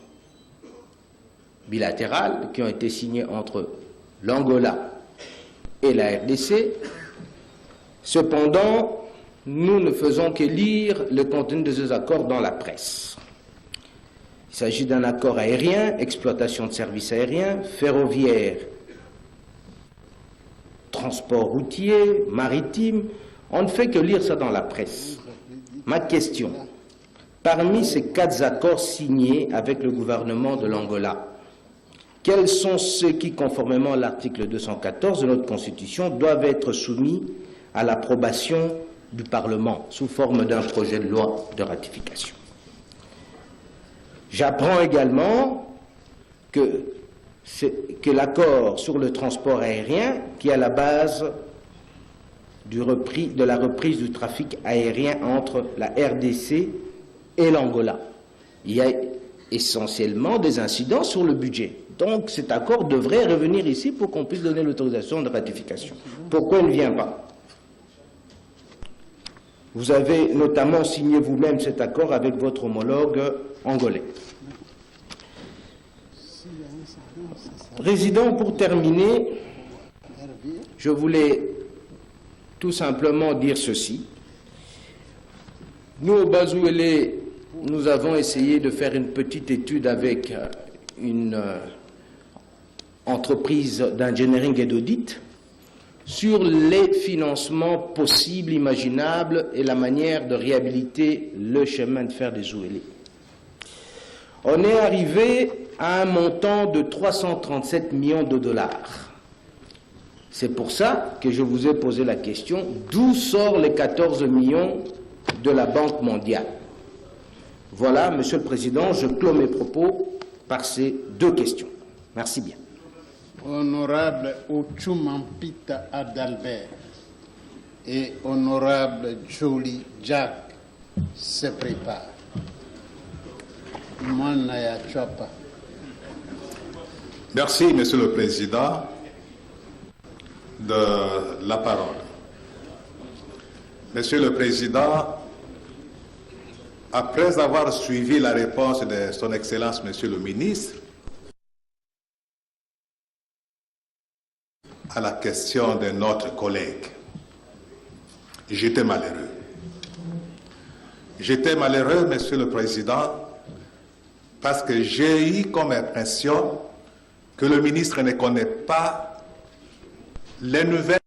bilatéraux qui ont été signés entre l'Angola et la RDC. Cependant, nous ne faisons que lire le contenu de ces accords dans la presse. Il s'agit d'un accord aérien, exploitation de services aériens, ferroviaire transport routier, maritime. On ne fait que lire ça dans la presse. Ma question, parmi ces 4 accords signés avec le gouvernement de l'Angola, quels sont ceux qui, conformément à l'article 214 de notre Constitution, doivent être soumis à l'approbation du Parlement sous forme d'un projet de loi de ratification? J'apprends également que l'accord sur le transport aérien, qui est à la base de la reprise du trafic aérien entre la RDC et l'Angola, il y a essentiellement des incidents sur le budget. Donc cet accord devrait revenir ici pour qu'on puisse donner l'autorisation de ratification. Pourquoi il ne vient pas? Vous avez notamment signé vous-même cet accord avec votre homologue angolais. Président, pour terminer, je voulais tout simplement dire ceci. Nous, au Bazouélé, nous avons essayé de faire une petite étude avec une entreprise d'engineering et d'audit sur les financements possibles, imaginables et la manière de réhabiliter le chemin de fer des Zouélé. On est arrivé à un montant de 337 millions de dollars. C'est pour ça que je vous ai posé la question, d'où sortent les 14 millions de la Banque mondiale? Voilà, Monsieur le Président, je clôt mes propos par ces 2 questions. Merci bien. Honorable Ochumampita Adalbert et Honorable Jolie Jack se préparent. Manaya Chapa. Merci, Monsieur le Président, de la parole. Monsieur le Président, après avoir suivi la réponse de Son Excellence, Monsieur le Ministre, à la question de notre collègue, j'étais malheureux. J'étais malheureux, Monsieur le Président, parce que j'ai eu comme impression que le ministre ne connaît pas les nouvelles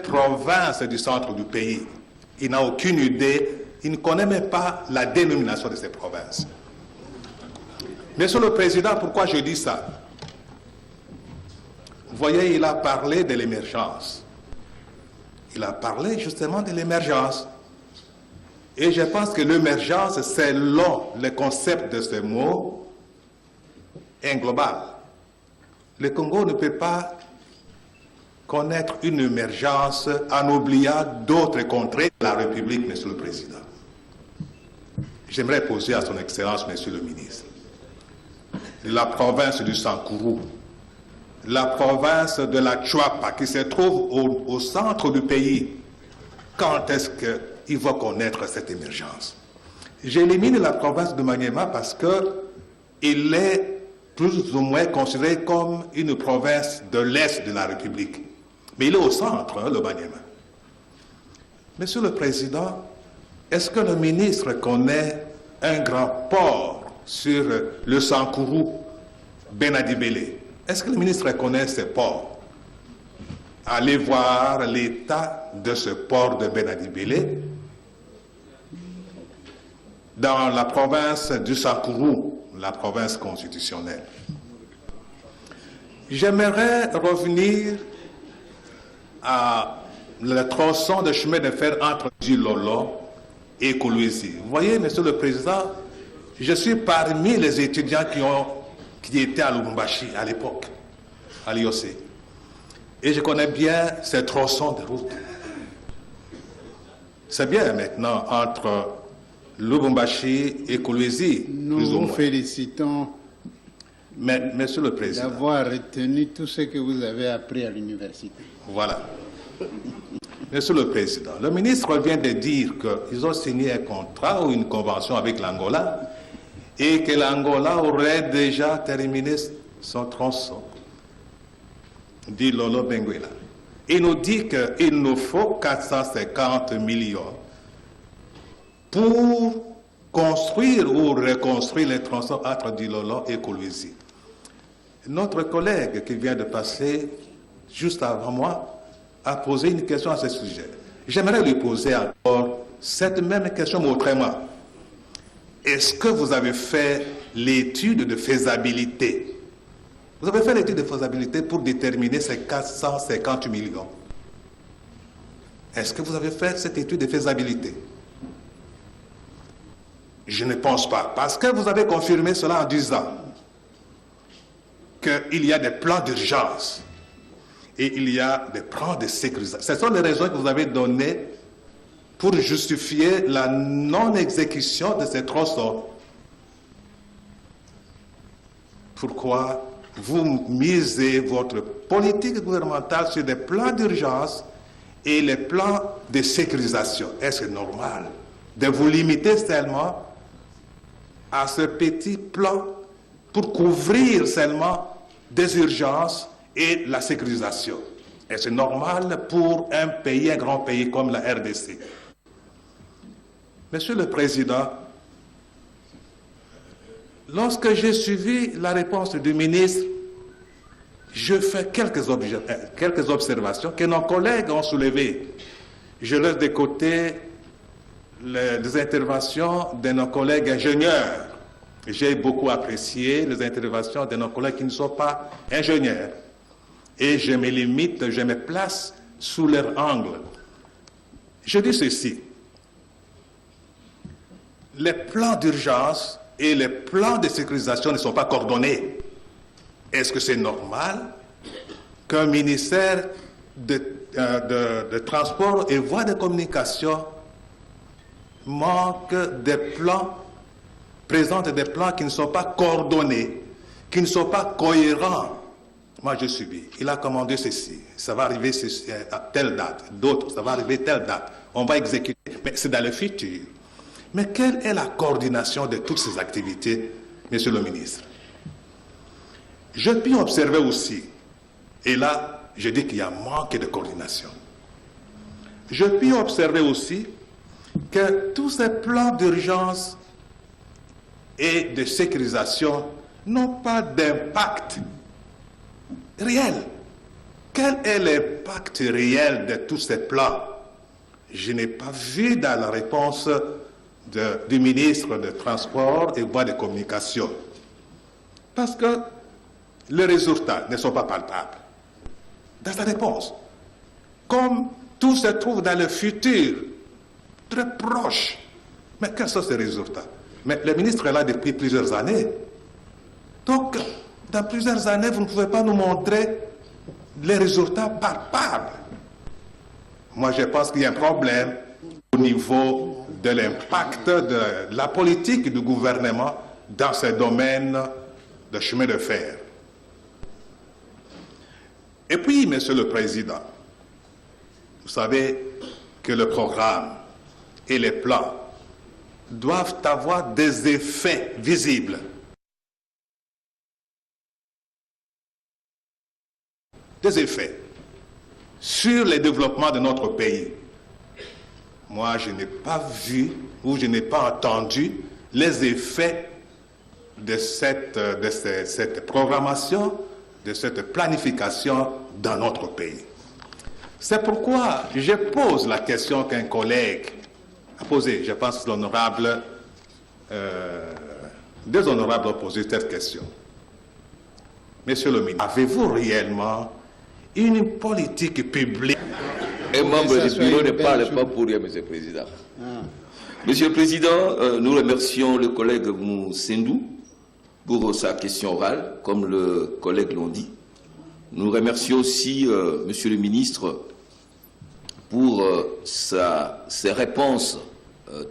provinces du centre du pays. Il n'a aucune idée, il ne connaît même pas la dénomination de ces provinces. Monsieur le Président, pourquoi je dis ça? Vous voyez, il a parlé de l'émergence. Il a parlé justement de l'émergence. Et je pense que l'émergence, selon le concept de ce mot, est global. Le Congo ne peut pas connaître une émergence en oubliant d'autres contrées de la République, Monsieur le Président. J'aimerais poser à Son Excellence, Monsieur le Ministre, la province du Sankourou, la province de la Chuapa, qui se trouve au centre du pays, quand est-ce qu'il va connaître cette émergence? J'élimine la province de Maniema parce qu'il est plus ou moins considéré comme une province de l'Est de la République. Mais il est au centre, le Maniema. Monsieur le Président, est-ce que le ministre connaît un grand port sur le Sankourou, Benadibélé? Est-ce que le ministre connaît ce port? Allez voir l'état de ce port de Benadibélé dans la province du Sankourou, la province constitutionnelle. J'aimerais revenir à le tronçon de chemin de fer entre Djilolo et Kolwezi. Vous voyez, Monsieur le Président, je suis parmi les étudiants qui étaient à Lubumbashi à l'époque, à l'IOC. Et je connais bien ces tronçons de route. C'est bien maintenant entre Lubumbashi et Kolwezi. Nous vous félicitons Monsieur le Président, d'avoir retenu tout ce que vous avez appris à l'université. Voilà. Monsieur le Président, le ministre vient de dire qu'ils ont signé un contrat ou une convention avec l'Angola et que l'Angola aurait déjà terminé son tronçon, dit Lolo Benguela. Il nous dit qu'il nous faut 450 millions pour construire ou reconstruire les tronçons entre Dilolo et Kolwezi. Notre collègue qui vient de passer, juste avant moi, a posé une question à ce sujet. J'aimerais lui poser encore cette même question, mais autrement. Est-ce que vous avez fait l'étude de faisabilité? Vous avez fait l'étude de faisabilité pour déterminer ces 450 millions. Est-ce que vous avez fait cette étude de faisabilité? Je ne pense pas, parce que vous avez confirmé cela en disant qu'il y a des plans d'urgence et il y a des plans de sécurisation. Ce sont les raisons que vous avez données pour justifier la non-exécution de ces tronçons. Pourquoi vous misez votre politique gouvernementale sur des plans d'urgence et les plans de sécurisation? Est-ce normal de vous limiter seulement à ce petit plan pour couvrir seulement des urgences et la sécurisation? Est-ce normal pour un pays, un grand pays comme la RDC? Monsieur le Président, lorsque j'ai suivi la réponse du ministre, je fais quelques observations que nos collègues ont soulevées. Je laisse de côté les interventions de nos collègues ingénieurs. J'ai beaucoup apprécié les interventions de nos collègues qui ne sont pas ingénieurs. Et je me limite, je me place sous leur angle. Je dis ceci. Les plans d'urgence et les plans de sécurisation ne sont pas coordonnés. Est-ce que c'est normal qu'un ministère de Transport et Voies de Communication manque des plans, présente des plans qui ne sont pas coordonnés, qui ne sont pas cohérents? Moi, je subis. Il a commandé ceci. Ça va arriver à telle date. D'autres, ça va arriver telle date. On va exécuter. Mais c'est dans le futur. Mais quelle est la coordination de toutes ces activités, Monsieur le ministre? Je puis observer aussi, et là, je dis qu'il y a manque de coordination. Je puis observer aussi que tous ces plans d'urgence et de sécurisation n'ont pas d'impact réel. Quel est l'impact réel de tous ces plans? Je n'ai pas vu dans la réponse du ministre des Transports et Voies de Communication. Parce que les résultats ne sont pas palpables. Dans sa réponse, comme tout se trouve dans le futur, très proche. Mais quels sont ces résultats? Mais le ministre est là depuis plusieurs années. Donc, dans plusieurs années, vous ne pouvez pas nous montrer les résultats palpables. Moi, je pense qu'il y a un problème au niveau de l'impact de la politique du gouvernement dans ce domaine de chemin de fer. Et puis, Monsieur le Président, vous savez que le programme et les plans doivent avoir des effets visibles. Des effets sur le développement de notre pays. Moi, je n'ai pas vu ou je n'ai pas entendu les effets de cette programmation, de cette planification dans notre pays. C'est pourquoi je pose la question qu'un collègue a posée. Je pense que l'honorable, deux honorables ont posé cette question. Monsieur le ministre, avez-vous réellement une politique publique? Un membre du bureau ne parle pas pour rien, Monsieur le Président. Monsieur le Président, nous remercions le collègue Moussendou pour sa question orale, comme le collègue l'ont dit. Nous remercions aussi Monsieur le ministre pour ses réponses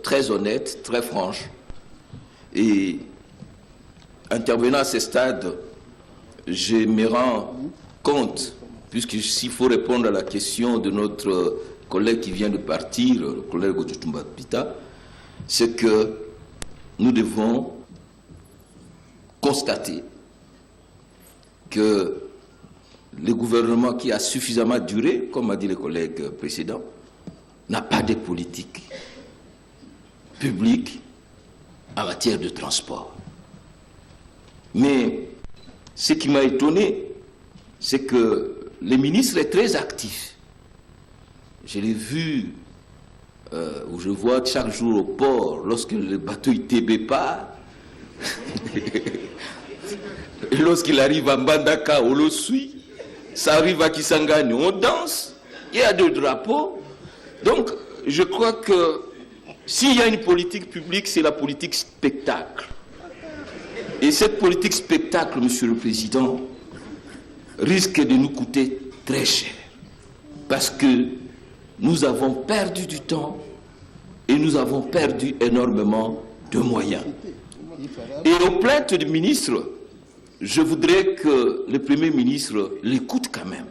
très honnêtes, très franches. Et intervenant à ce stade, je me rends compte, puisque s'il faut répondre à la question de notre collègue qui vient de partir, le collègue Ojutumba Pita, c'est que nous devons constater que le gouvernement qui a suffisamment duré, comme a dit le collègue précédent, n'a pas de politique publique en matière de transport. Mais ce qui m'a étonné, c'est que le ministre est très actif. Je l'ai vu, où je vois chaque jour au port, lorsque le bateau ITB part, et lorsqu'il arrive à Mbandaka, on le suit. Ça arrive à Kisangani, on danse. Il y a 2 drapeaux. Donc, je crois que s'il y a une politique publique, c'est la politique spectacle. Et cette politique spectacle, Monsieur le Président, risque de nous coûter très cher. Parce que nous avons perdu du temps et nous avons perdu énormément de moyens. Et aux plaintes du ministre, je voudrais que le Premier ministre l'écoute quand même.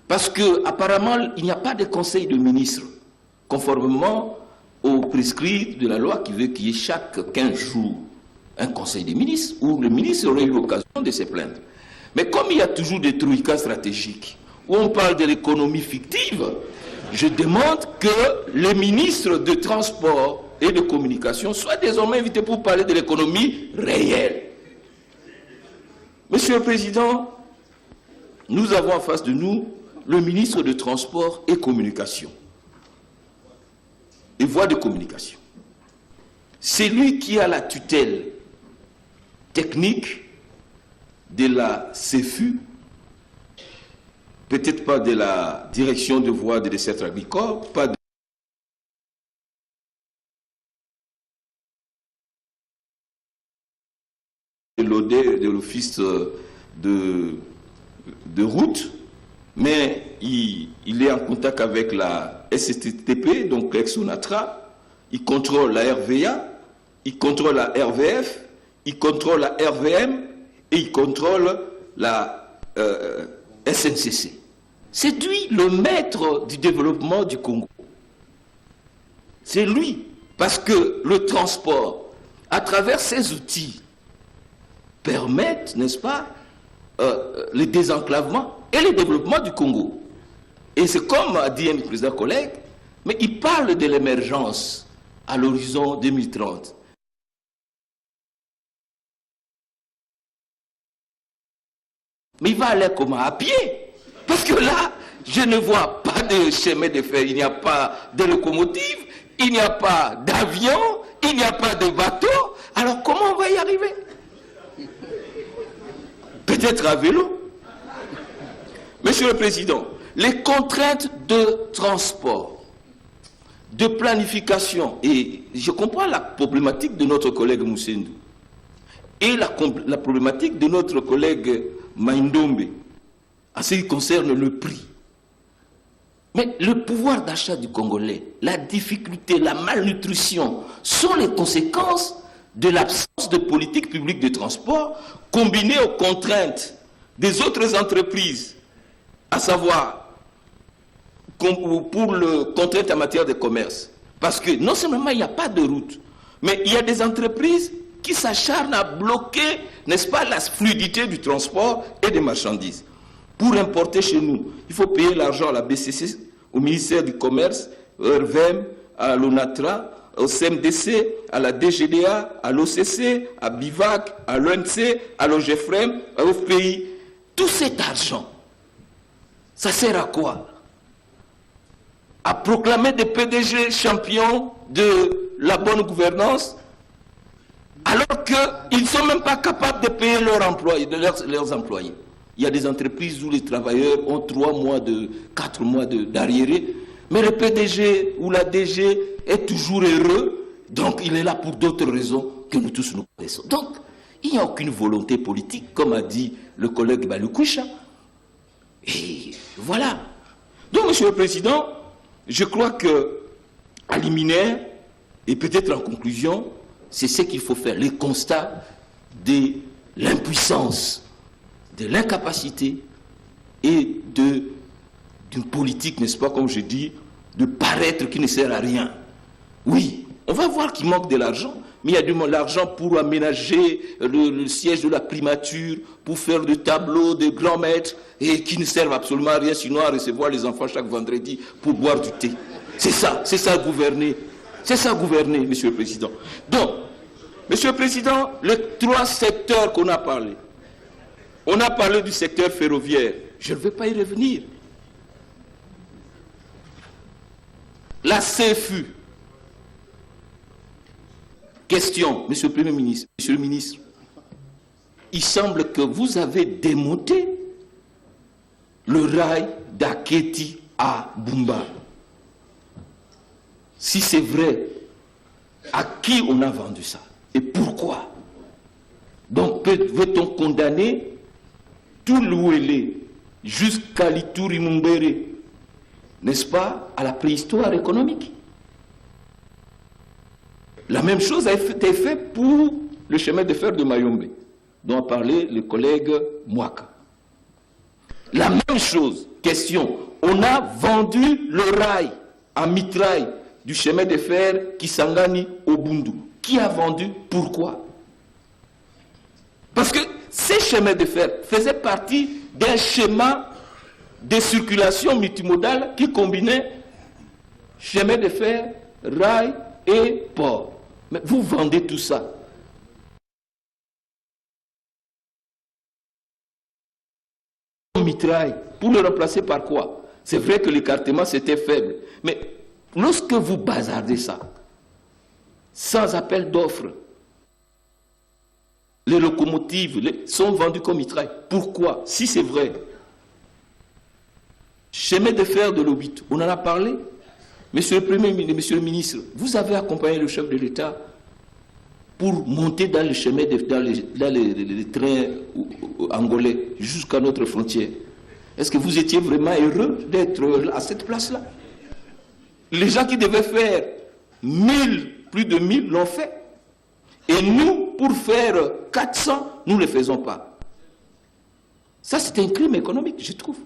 Parce qu'apparemment, il n'y a pas de conseil de ministre, conformément aux prescrits de la loi qui veut qu'il y ait chaque 15 jours un conseil des ministres, où le ministre aurait eu l'occasion de se plaindre. Mais comme il y a toujours des troïkas stratégiques, où on parle de l'économie fictive, je demande que les ministres de transport et de communication soient désormais invités pour parler de l'économie réelle. Monsieur le Président, nous avons en face de nous le ministre de Transport et Communication, et voies de communication. C'est lui qui a la tutelle technique de la CEFU, peut-être pas de la direction de voies de dessert agricole, pas de l'ODE, de l'office de route, mais il est en contact avec la SSTP, donc ex-Sonatra, il contrôle la RVA, il contrôle la RVF, il contrôle la RVM et il contrôle la SNCC. C'est lui le maître du développement du Congo. C'est lui, parce que le transport, à travers ces outils, permettent, n'est-ce pas, le désenclavement et le développement du Congo. Et c'est comme a dit un président collègue, mais il parle de l'émergence à l'horizon 2030. Mais il va aller comment? À pied? Parce que là, je ne vois pas de chemin de fer, il n'y a pas de locomotive, il n'y a pas d'avion, il n'y a pas de bateau. Alors comment on va y arriver? Peut-être à vélo. Monsieur le Président, les contraintes de transport, de planification, et je comprends la problématique de notre collègue Moussendu, et la problématique de notre collègue Maindombe, en ce qui concerne le prix. Mais le pouvoir d'achat du Congolais, la difficulté, la malnutrition, sont les conséquences de l'absence de politique publique de transport combinées aux contraintes des autres entreprises, à savoir pour le contrainte en matière de commerce. Parce que non seulement il n'y a pas de route, mais il y a des entreprises qui s'acharnent à bloquer, n'est-ce pas, la fluidité du transport et des marchandises. Pour importer chez nous, il faut payer l'argent à la BCC, au ministère du Commerce, au RVM, à l'ONATRA, au CMDC, à la DGDA, à l'OCC, à BIVAC, à l'ONC, à l'OGFREM, à l'OFPI. Tout cet argent, ça sert à quoi? À proclamer des PDG champions de la bonne gouvernance, alors qu'ils ne sont même pas capables de payer leurs employés. Il y a des entreprises où les travailleurs ont 4 mois d'arriérés, mais le PDG ou la DG est toujours heureux, donc il est là pour d'autres raisons que nous tous nous connaissons. Donc, il n'y a aucune volonté politique, comme a dit le collègue Balukoucha. Et voilà. Donc, Monsieur le Président, je crois que, à liminaire, et peut-être en conclusion, c'est ce qu'il faut faire, les constats de l'impuissance, de l'incapacité et d'une politique, n'est-ce pas, comme je dis, de paraître qui ne sert à rien. Oui, on va voir qu'il manque de l'argent, mais il y a de l'argent pour aménager le siège de la primature, pour faire des tableaux de grands maîtres, et qui ne servent absolument à rien, sinon à recevoir les enfants chaque vendredi pour boire du thé. C'est ça gouverner. C'est ça gouverner, Monsieur le Président. Donc, Monsieur le Président, les 3 secteurs qu'on a parlé, On a parlé du secteur ferroviaire. Je ne vais pas y revenir. La CFU. Question, Monsieur le Premier ministre, Monsieur le ministre. Il semble que vous avez démonté le rail d'Aketi à Bumba. Si c'est vrai, à qui on a vendu ça? Et pourquoi? Donc, veut-on condamner tout l'Ouélé jusqu'à l'Ituri Mumbere, n'est-ce pas, à la préhistoire économique? La même chose a été faite pour le chemin de fer de Mayombe, dont a parlé le collègue Mouaka. La même chose, question, on a vendu le rail en mitraille du chemin de fer Kisangani au Bundu. Qui a vendu? Pourquoi? Parce que ces chemins de fer faisaient partie d'un schéma de circulation multimodale qui combinait chemin de fer, rail et port. Mais vous vendez tout ça. Mitraille, pour le remplacer par quoi? C'est vrai que l'écartement c'était faible, mais lorsque vous bazardez ça, sans appel d'offres, les locomotives sont vendues comme mitraille. Pourquoi? Si c'est vrai. Chemin de fer de l'Obit, on en a parlé. Monsieur le Premier ministre, Monsieur le ministre, vous avez accompagné le chef de l'État pour monter dans les chemins, dans les trains angolais jusqu'à notre frontière. Est-ce que vous étiez vraiment heureux d'être à cette place-là? Les gens qui devaient faire 1000, plus de 1000 l'ont fait. Et nous, pour faire 400, nous ne le faisons pas. Ça, c'est un crime économique, je trouve.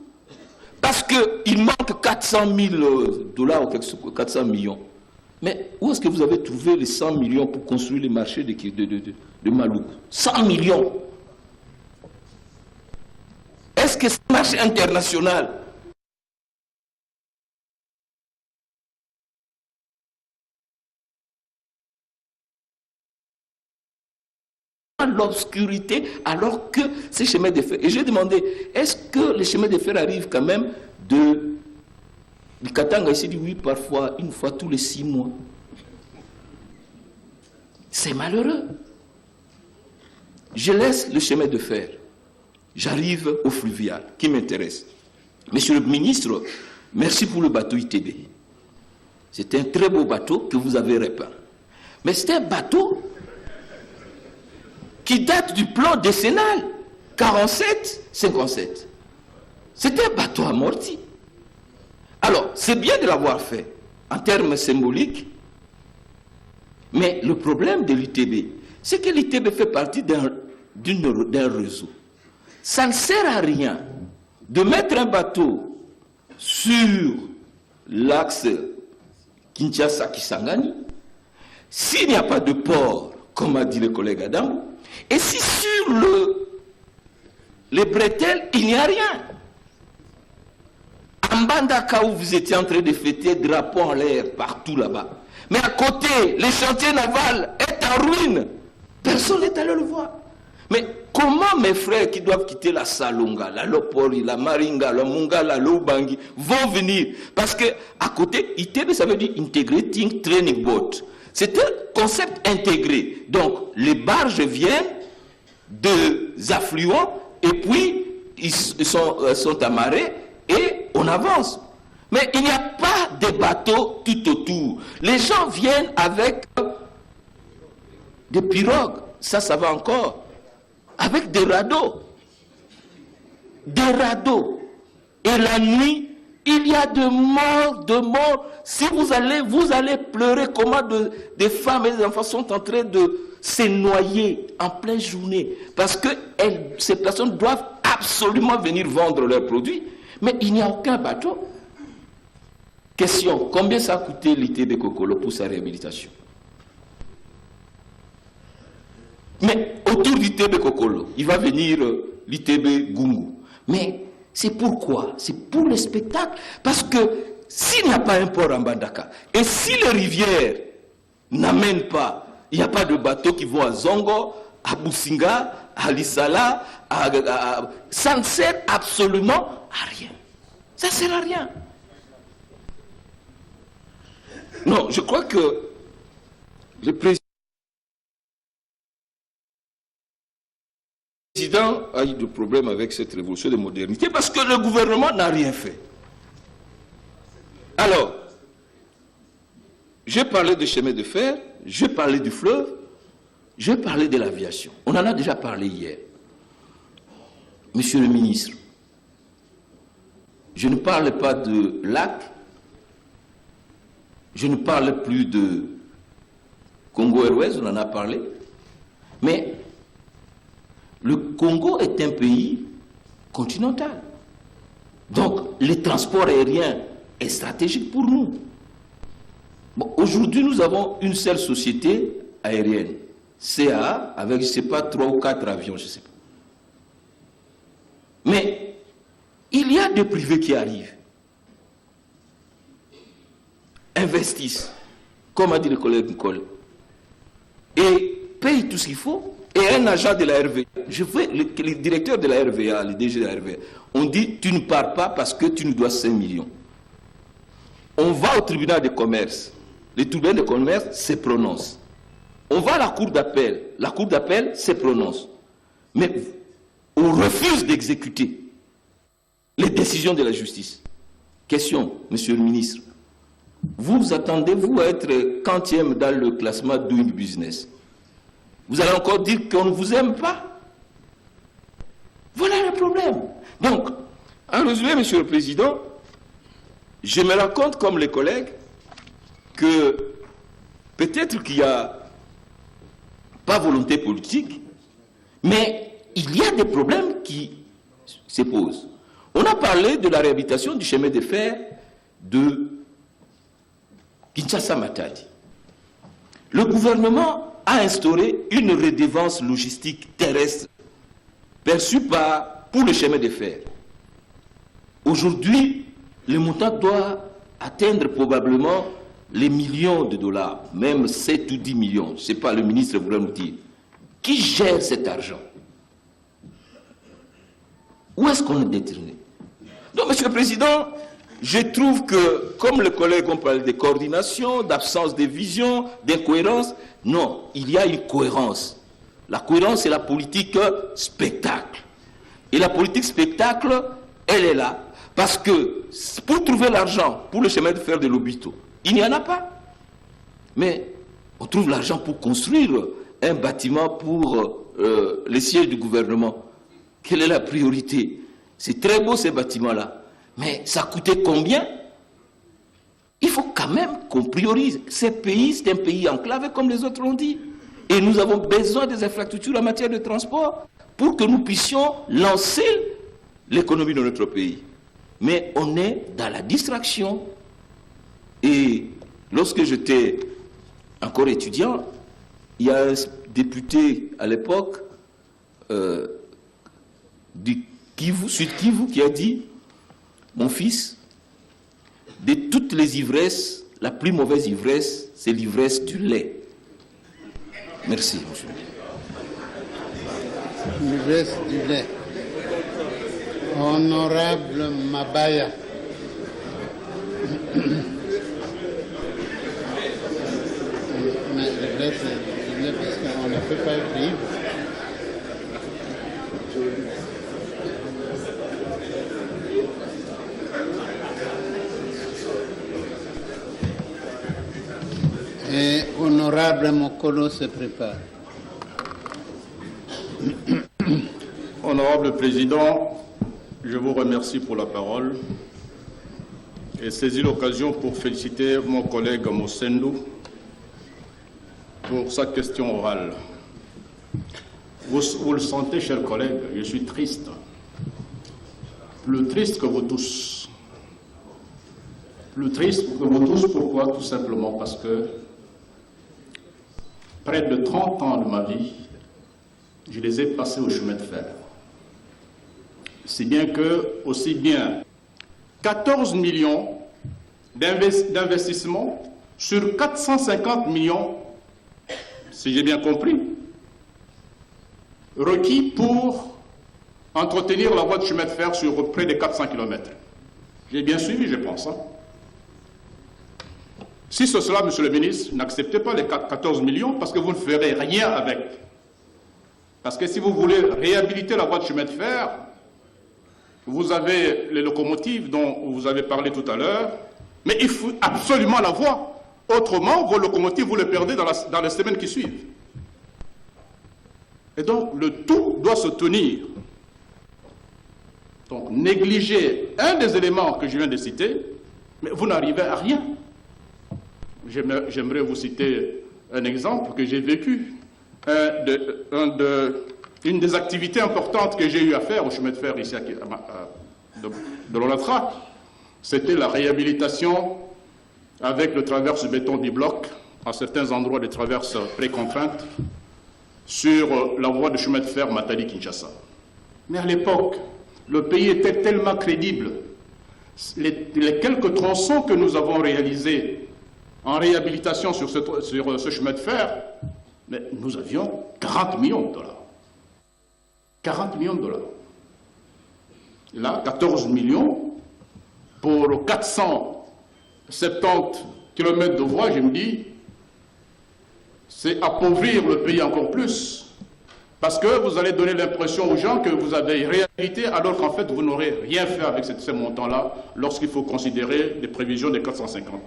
Parce qu'il manque 400 000 dollars ou 400 millions. Mais où est-ce que vous avez trouvé les 100 millions pour construire les marchés de Malouk? 100 millions. Est-ce que ce marché international l'obscurité alors que ces chemins de fer. Et j'ai demandé, est-ce que les chemins de fer arrivent quand même de Katanga? Il s'est dit oui, parfois, une fois tous les 6 mois. C'est malheureux. Je laisse le chemin de fer. J'arrive au fluvial, qui m'intéresse. Monsieur le ministre, merci pour le bateau ITB. C'est un très beau bateau que vous avez repeint. Mais c'est un bateau qui date du plan décennal 47-57. C'était un bateau amorti. Alors, c'est bien de l'avoir fait en termes symboliques, mais le problème de l'ITB, c'est que l'ITB fait partie d'un réseau. Ça ne sert à rien de mettre un bateau sur l'axe Kinshasa-Kisangani s'il n'y a pas de port, comme a dit le collègue Adam, et si sur les bretelles, il n'y a rien. En Bandaka, où vous étiez en train de fêter drapeau en l'air partout là-bas, mais à côté, les chantiers navals est en ruine. Personne n'est allé le voir. Mais comment mes frères qui doivent quitter la Salonga, la Lopori, la Maringa, la Mungala, l'Ubangi vont venir? Parce que à côté, ITB, ça veut dire Integrating Training Boat. C'est un concept intégré. Donc, les barges viennent des affluents et puis ils sont amarrés et on avance. Mais il n'y a pas de bateaux tout autour. Les gens viennent avec des pirogues, ça va encore, avec des radeaux. Des radeaux. Et la nuit, il y a de morts. Si vous allez pleurer comment des femmes et des enfants sont en train de se noyer en pleine journée. Parce que ces personnes doivent absolument venir vendre leurs produits. Mais il n'y a aucun bateau. Question, combien ça a coûté l'ITB Kokolo pour sa réhabilitation? Mais autour d'ITB Kokolo, il va venir l'ITB Gungu. Mais c'est pourquoi? C'est pour le spectacle. Parce que s'il n'y a pas un port en Bandaka, et si les rivières n'amènent pas, il n'y a pas de bateaux qui vont à Zongo, à Businga, à l'Issala, ça ne sert absolument à rien. Ça ne sert à rien. Non, je crois que le président a eu des problèmes avec cette révolution de modernité parce que le gouvernement n'a rien fait. Alors, j'ai parlé de chemin de fer, j'ai parlé du fleuve, j'ai parlé de l'aviation. On en a déjà parlé hier. Monsieur le ministre, je ne parle pas de lac, je ne parle plus de Congo Airways, on en a parlé, mais le Congo est un pays continental. Donc, le transport aérien est stratégique pour nous. Bon, aujourd'hui, nous avons une seule société aérienne, CA, avec, je ne sais pas, 3 ou 4 avions, je ne sais pas. Mais il y a des privés qui arrivent, investissent, comme a dit le collègue Nicole, et payent tout ce qu'il faut. Et un agent de la RVA, le directeur de la RVA, le DG de la RVA, on dit tu ne pars pas parce que tu nous dois 5 millions. On va au tribunal de commerce. Le tribunal de commerce se prononce. On va à la cour d'appel. La cour d'appel se prononce. Mais on refuse d'exécuter les décisions de la justice. Question, monsieur le ministre. Vous attendez-vous à être quantième dans le classement Doing Business? Vous allez encore dire qu'on ne vous aime pas? Voilà le problème. Donc, en résumé, monsieur le président, je me rends compte, comme les collègues, que peut-être qu'il n'y a pas volonté politique, mais il y a des problèmes qui se posent. On a parlé de la réhabilitation du chemin de fer de Kinshasa-Matadi. Le gouvernement a instauré une redevance logistique terrestre perçue pour le chemin de fer. Aujourd'hui, le montant doit atteindre probablement les millions de dollars, même 7 ou 10 millions. Je ne sais pas, le ministre voudrait nous dire. Qui gère cet argent? Où est-ce qu'on est détourné? Donc, monsieur le président, je trouve que, comme les collègues ont parlé de coordination, d'absence de vision, d'incohérence, non, il y a une cohérence. La cohérence, c'est la politique spectacle. Et la politique spectacle, elle est là. Parce que pour trouver l'argent pour le chemin de fer de Lobito, il n'y en a pas. Mais on trouve l'argent pour construire un bâtiment pour les sièges du gouvernement. Quelle est la priorité? C'est très beau ces bâtiments-là. Mais ça coûtait combien? Il faut quand même qu'on priorise. Ce pays, c'est un pays enclavé comme les autres l'ont dit. Et nous avons besoin des infrastructures en matière de transport pour que nous puissions lancer l'économie de notre pays. Mais on est dans la distraction. Et lorsque j'étais encore étudiant, il y a un député à l'époque du Sud Kivu qui a dit: mon fils, de toutes les ivresses, la plus mauvaise ivresse, c'est l'ivresse du lait. Merci, monsieur. L'ivresse du lait. Honorable Mabaya. Mais l'ivresse du lait, parce qu'on ne peut pas être libre. Et honorable Mokolo se prépare. Honorable Président, je vous remercie pour la parole et saisis l'occasion pour féliciter mon collègue Mosendu pour sa question orale. Vous le sentez, chers collègues, je suis triste. Plus triste que vous tous. Plus triste que vous tous, pourquoi? Tout simplement parce que près de 30 ans de ma vie, je les ai passés au chemin de fer. Si bien que, aussi bien 14 millions d'investissements sur 450 millions, si j'ai bien compris. requis pour entretenir la voie de chemin de fer sur près de 400 km. J'ai bien suivi, je pense. Hein. Si c'est cela, monsieur le ministre, n'acceptez pas les 14 millions parce que vous ne ferez rien avec. Parce que si vous voulez réhabiliter la voie de chemin de fer, vous avez les locomotives dont vous avez parlé tout à l'heure, mais il faut absolument la voie. Autrement, vos locomotives, vous les perdez dans les semaines qui suivent. Et donc, le tout doit se tenir. Donc, négliger un des éléments que je viens de citer, mais vous n'arrivez à rien. J'aimerais vous citer un exemple que j'ai vécu. Une des activités importantes que j'ai eu à faire au chemin de fer ici de l'Onatra, c'était la réhabilitation avec le traverse béton du bloc à certains endroits des traverses précontraintes sur la voie de chemin de fer Matadi-Kinshasa. Mais à l'époque, le pays était tellement crédible. Les quelques tronçons que nous avons réalisés en réhabilitation sur ce chemin de fer, mais nous avions 40 millions de dollars. 40 millions de dollars. Là, 14 millions pour 470 km de voie, je me dis, c'est appauvrir le pays encore plus. Parce que vous allez donner l'impression aux gens que vous avez réhabilité alors qu'en fait vous n'aurez rien fait avec ces montants-là lorsqu'il faut considérer les prévisions de 450 000.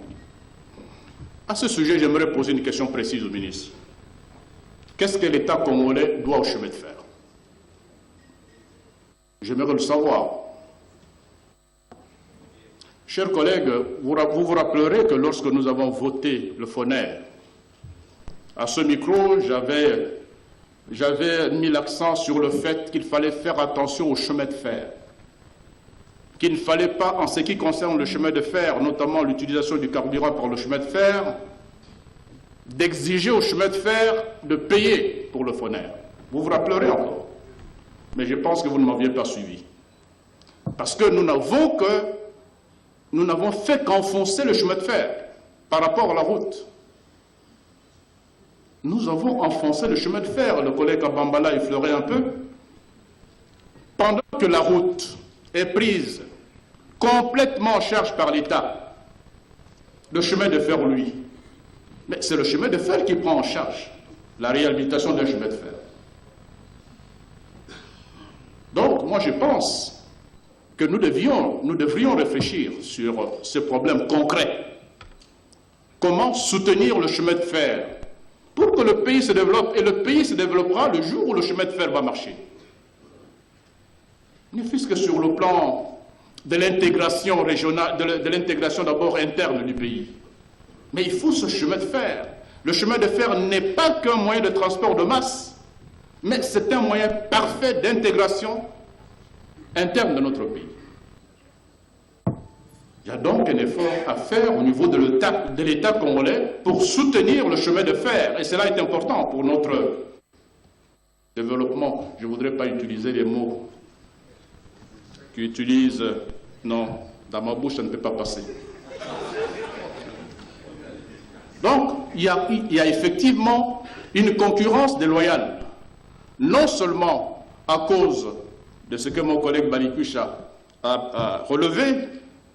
À ce sujet, j'aimerais poser une question précise au ministre. Qu'est-ce que l'État congolais doit au chemin de fer? J'aimerais le savoir. Chers collègues, vous vous rappellerez que lorsque nous avons voté le FONER, à ce micro, j'avais mis l'accent sur le fait qu'il fallait faire attention au chemin de fer. Qu'il ne fallait pas, en ce qui concerne le chemin de fer, notamment l'utilisation du carburant par le chemin de fer, d'exiger au chemin de fer de payer pour le FONER. Vous vous rappellerez encore. Mais je pense que vous ne m'aviez pas suivi. Parce que nous n'avons fait qu'enfoncer le chemin de fer par rapport à la route. Nous avons enfoncé le chemin de fer. Le collègue Abambala effleurait un peu. Pendant que la route est prise complètement en charge par l'État, le chemin de fer, lui, mais c'est le chemin de fer qui prend en charge la réhabilitation d'un chemin de fer. Donc, moi, je pense que nous devrions réfléchir sur ce problème concret. Comment soutenir le chemin de fer pour que le pays se développe, et le pays se développera le jour où le chemin de fer va marcher. Ne fût-ce que sur le plan de l'intégration régionale, de l'intégration d'abord interne du pays. Mais il faut ce chemin de fer. Le chemin de fer n'est pas qu'un moyen de transport de masse, mais c'est un moyen parfait d'intégration interne de notre pays. Il y a donc un effort à faire au niveau de l'État congolais pour soutenir le chemin de fer. Et cela est important pour notre développement. Je ne voudrais pas utiliser les mots qui utilisent... Non, dans ma bouche, ça ne peut pas passer. Donc, il y a effectivement une concurrence déloyale. Non seulement à cause de ce que mon collègue Balikucha a relevé,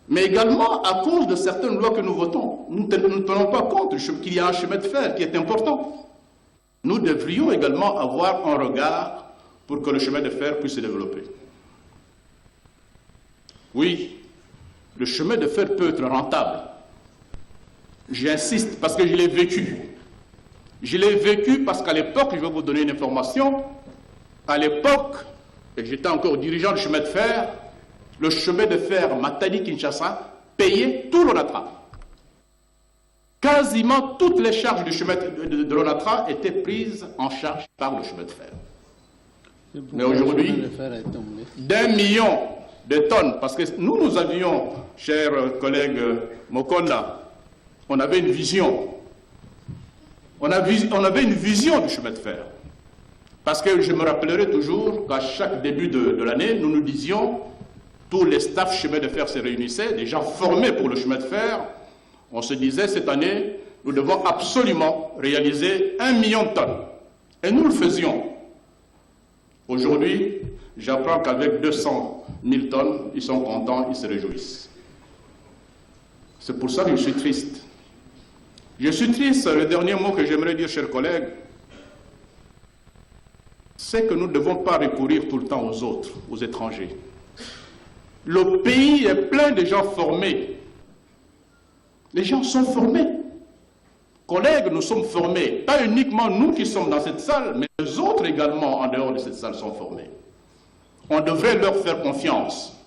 mais également à cause de certaines lois que nous votons. Nous ne tenons pas compte qu'il y a un chemin de fer qui est important. Nous devrions également avoir un regard pour que le chemin de fer puisse se développer. Oui, le chemin de fer peut être rentable. J'insiste parce que je l'ai vécu. Je l'ai vécu parce qu'à l'époque, je vais vous donner une information, à l'époque, et j'étais encore dirigeant du chemin de fer, le chemin de fer Matadi-Kinshasa payait tout l'Onatra. Quasiment toutes les charges du chemin de l'Onatra étaient prises en charge par le chemin de fer. Mais aujourd'hui, d'1 million de tonnes, parce que nous avions, cher collègue Mokonda, on avait une vision. On avait une vision du chemin de fer. Parce que je me rappellerai toujours qu'à chaque début de l'année, nous nous disions, tous les staffs chemin de fer se réunissaient, des gens formés pour le chemin de fer. On se disait, cette année, nous devons absolument réaliser 1 million de tonnes. Et nous le faisions. Aujourd'hui, j'apprends qu'avec 200 000 tonnes, ils sont contents, ils se réjouissent. C'est pour ça que je suis triste. Je suis triste, le dernier mot que j'aimerais dire, chers collègues, c'est que nous ne devons pas recourir tout le temps aux autres, aux étrangers. Le pays est plein de gens formés. Les gens sont formés. Collègues, nous sommes formés. Pas uniquement nous qui sommes dans cette salle, mais les autres également en dehors de cette salle sont formés. On devrait leur faire confiance.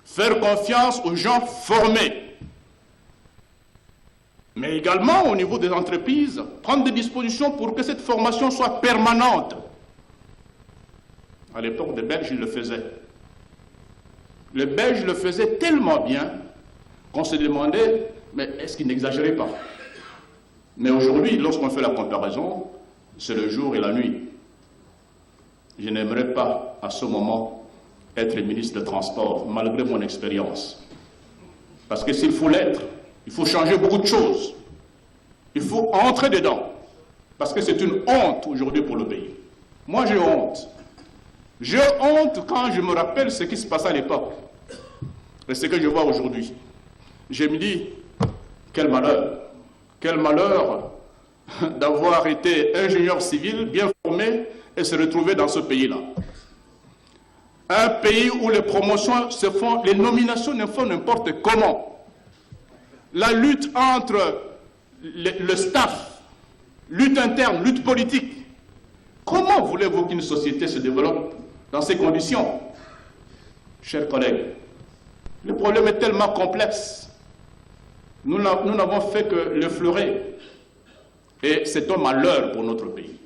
Faire confiance aux gens formés. Mais également au niveau des entreprises, prendre des dispositions pour que cette formation soit permanente. À l'époque des Belges, ils le faisaient. Les Belges le faisaient tellement bien qu'on se demandait, mais est-ce qu'ils n'exagéraient pas? Mais aujourd'hui, lorsqu'on fait la comparaison, c'est le jour et la nuit. Je n'aimerais pas, à ce moment, être ministre des Transports, malgré mon expérience. Parce que s'il faut l'être, il faut changer beaucoup de choses. Il faut entrer dedans. Parce que c'est une honte aujourd'hui pour le pays. Moi, j'ai honte. J'ai honte quand je me rappelle ce qui se passait à l'époque. Et ce que je vois aujourd'hui. Je me dis, quel malheur d'avoir été ingénieur civil, bien formé, et se retrouver dans ce pays-là. Un pays où les promotions se font, les nominations ne font n'importe comment. La lutte entre le staff, lutte interne, lutte politique. Comment voulez-vous qu'une société se développe dans ces conditions? Chers collègues, le problème est tellement complexe. Nous n'avons fait que l'effleurer. Et c'est un malheur pour notre pays.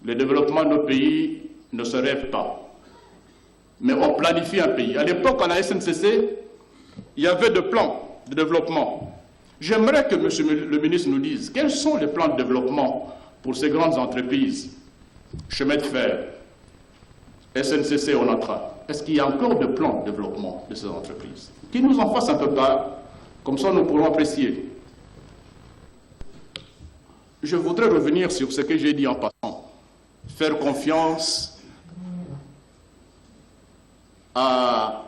Le développement de nos pays ne se rêve pas. Mais on planifie un pays. À l'époque, à la SNCC, il y avait des plans de développement. J'aimerais que monsieur le ministre nous dise quels sont les plans de développement pour ces grandes entreprises. Chemin de fer, SNCC, Onatra. Est-ce qu'il y a encore des plans de développement de ces entreprises? Qu'ils nous en fassent un peu part, comme ça nous pourrons apprécier. Je voudrais revenir sur ce que j'ai dit en passant. Faire confiance à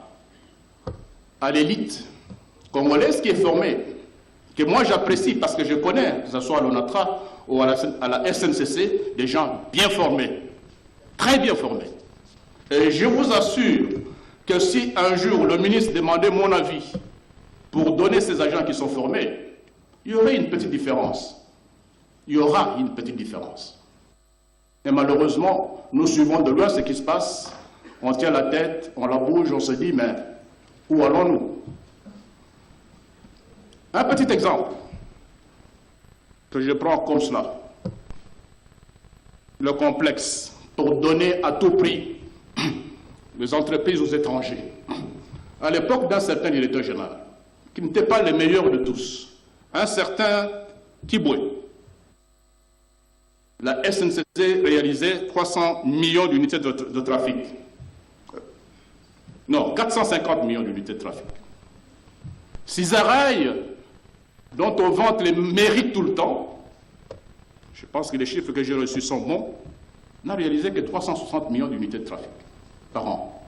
l'élite congolaise qui est formée, que moi j'apprécie parce que je connais, que ce soit à l'ONATRA ou à la SNCC, des gens bien formés, très bien formés. Et je vous assure que si un jour le ministre demandait mon avis pour donner ces agents qui sont formés, il y aurait une petite différence. Il y aura une petite différence. Et malheureusement, nous suivons de loin ce qui se passe. On tient la tête, on la bouge, on se dit, mais où allons-nous? Un petit exemple que je prends comme cela. Le complexe pour donner à tout prix les entreprises aux étrangers. À l'époque d'un certain directeur général, qui n'était pas le meilleur de tous, un certain Kiboué, la SNCC réalisait 300 millions d'unités de trafic. Non, 450 millions d'unités de trafic. Cisarail, dont on vante les mérites tout le temps, je pense que les chiffres que j'ai reçus sont bons, n'a réalisé que 360 millions d'unités de trafic par an.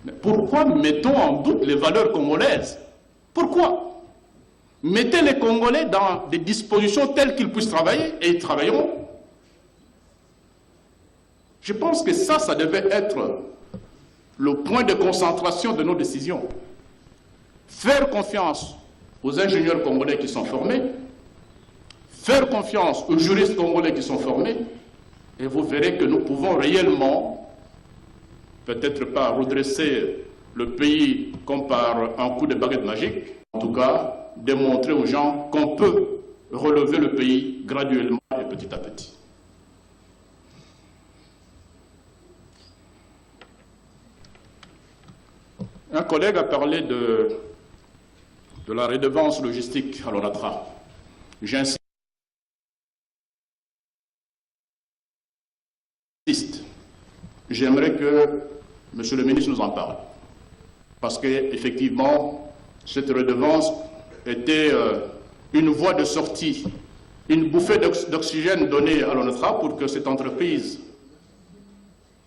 Mais pourquoi mettons en doute les valeurs congolaises? Pourquoi? Mettez les Congolais dans des dispositions telles qu'ils puissent travailler, et ils travailleront. Je pense que ça devait être le point de concentration de nos décisions. Faire confiance aux ingénieurs congolais qui sont formés, faire confiance aux juristes congolais qui sont formés, et vous verrez que nous pouvons réellement, peut-être pas redresser le pays comme par un coup de baguette magique, en tout cas, démontrer aux gens qu'on peut relever le pays graduellement et petit à petit. Un collègue a parlé de la redevance logistique à l'ONATRA. J'insiste. J'aimerais que M. le ministre nous en parle. Parce qu'effectivement, cette redevance était une voie de sortie une bouffée d'oxygène donnée à l'ONATRA pour que cette entreprise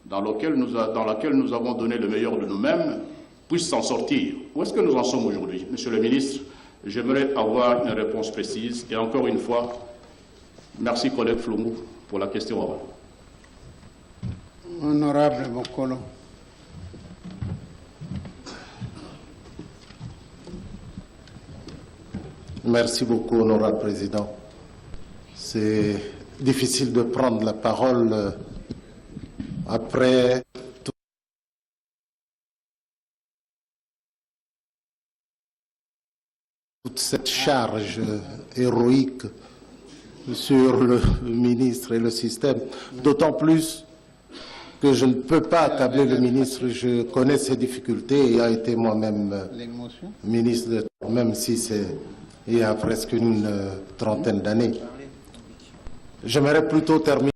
dans laquelle nous avons donné le meilleur de nous-mêmes puisse s'en sortir. Où est-ce que nous en sommes aujourd'hui? Monsieur le ministre, j'aimerais avoir une réponse précise. Et encore une fois, merci collègue Flomou pour la question orale. Honorable Bokolo. Merci beaucoup, honorable président. C'est difficile de prendre la parole après toute cette charge héroïque sur le ministre et le système, d'autant plus que je ne peux pas accabler le ministre, je connais ses difficultés et a été moi-même ministre, même si c'est il y a presque une trentaine d'années. J'aimerais plutôt terminer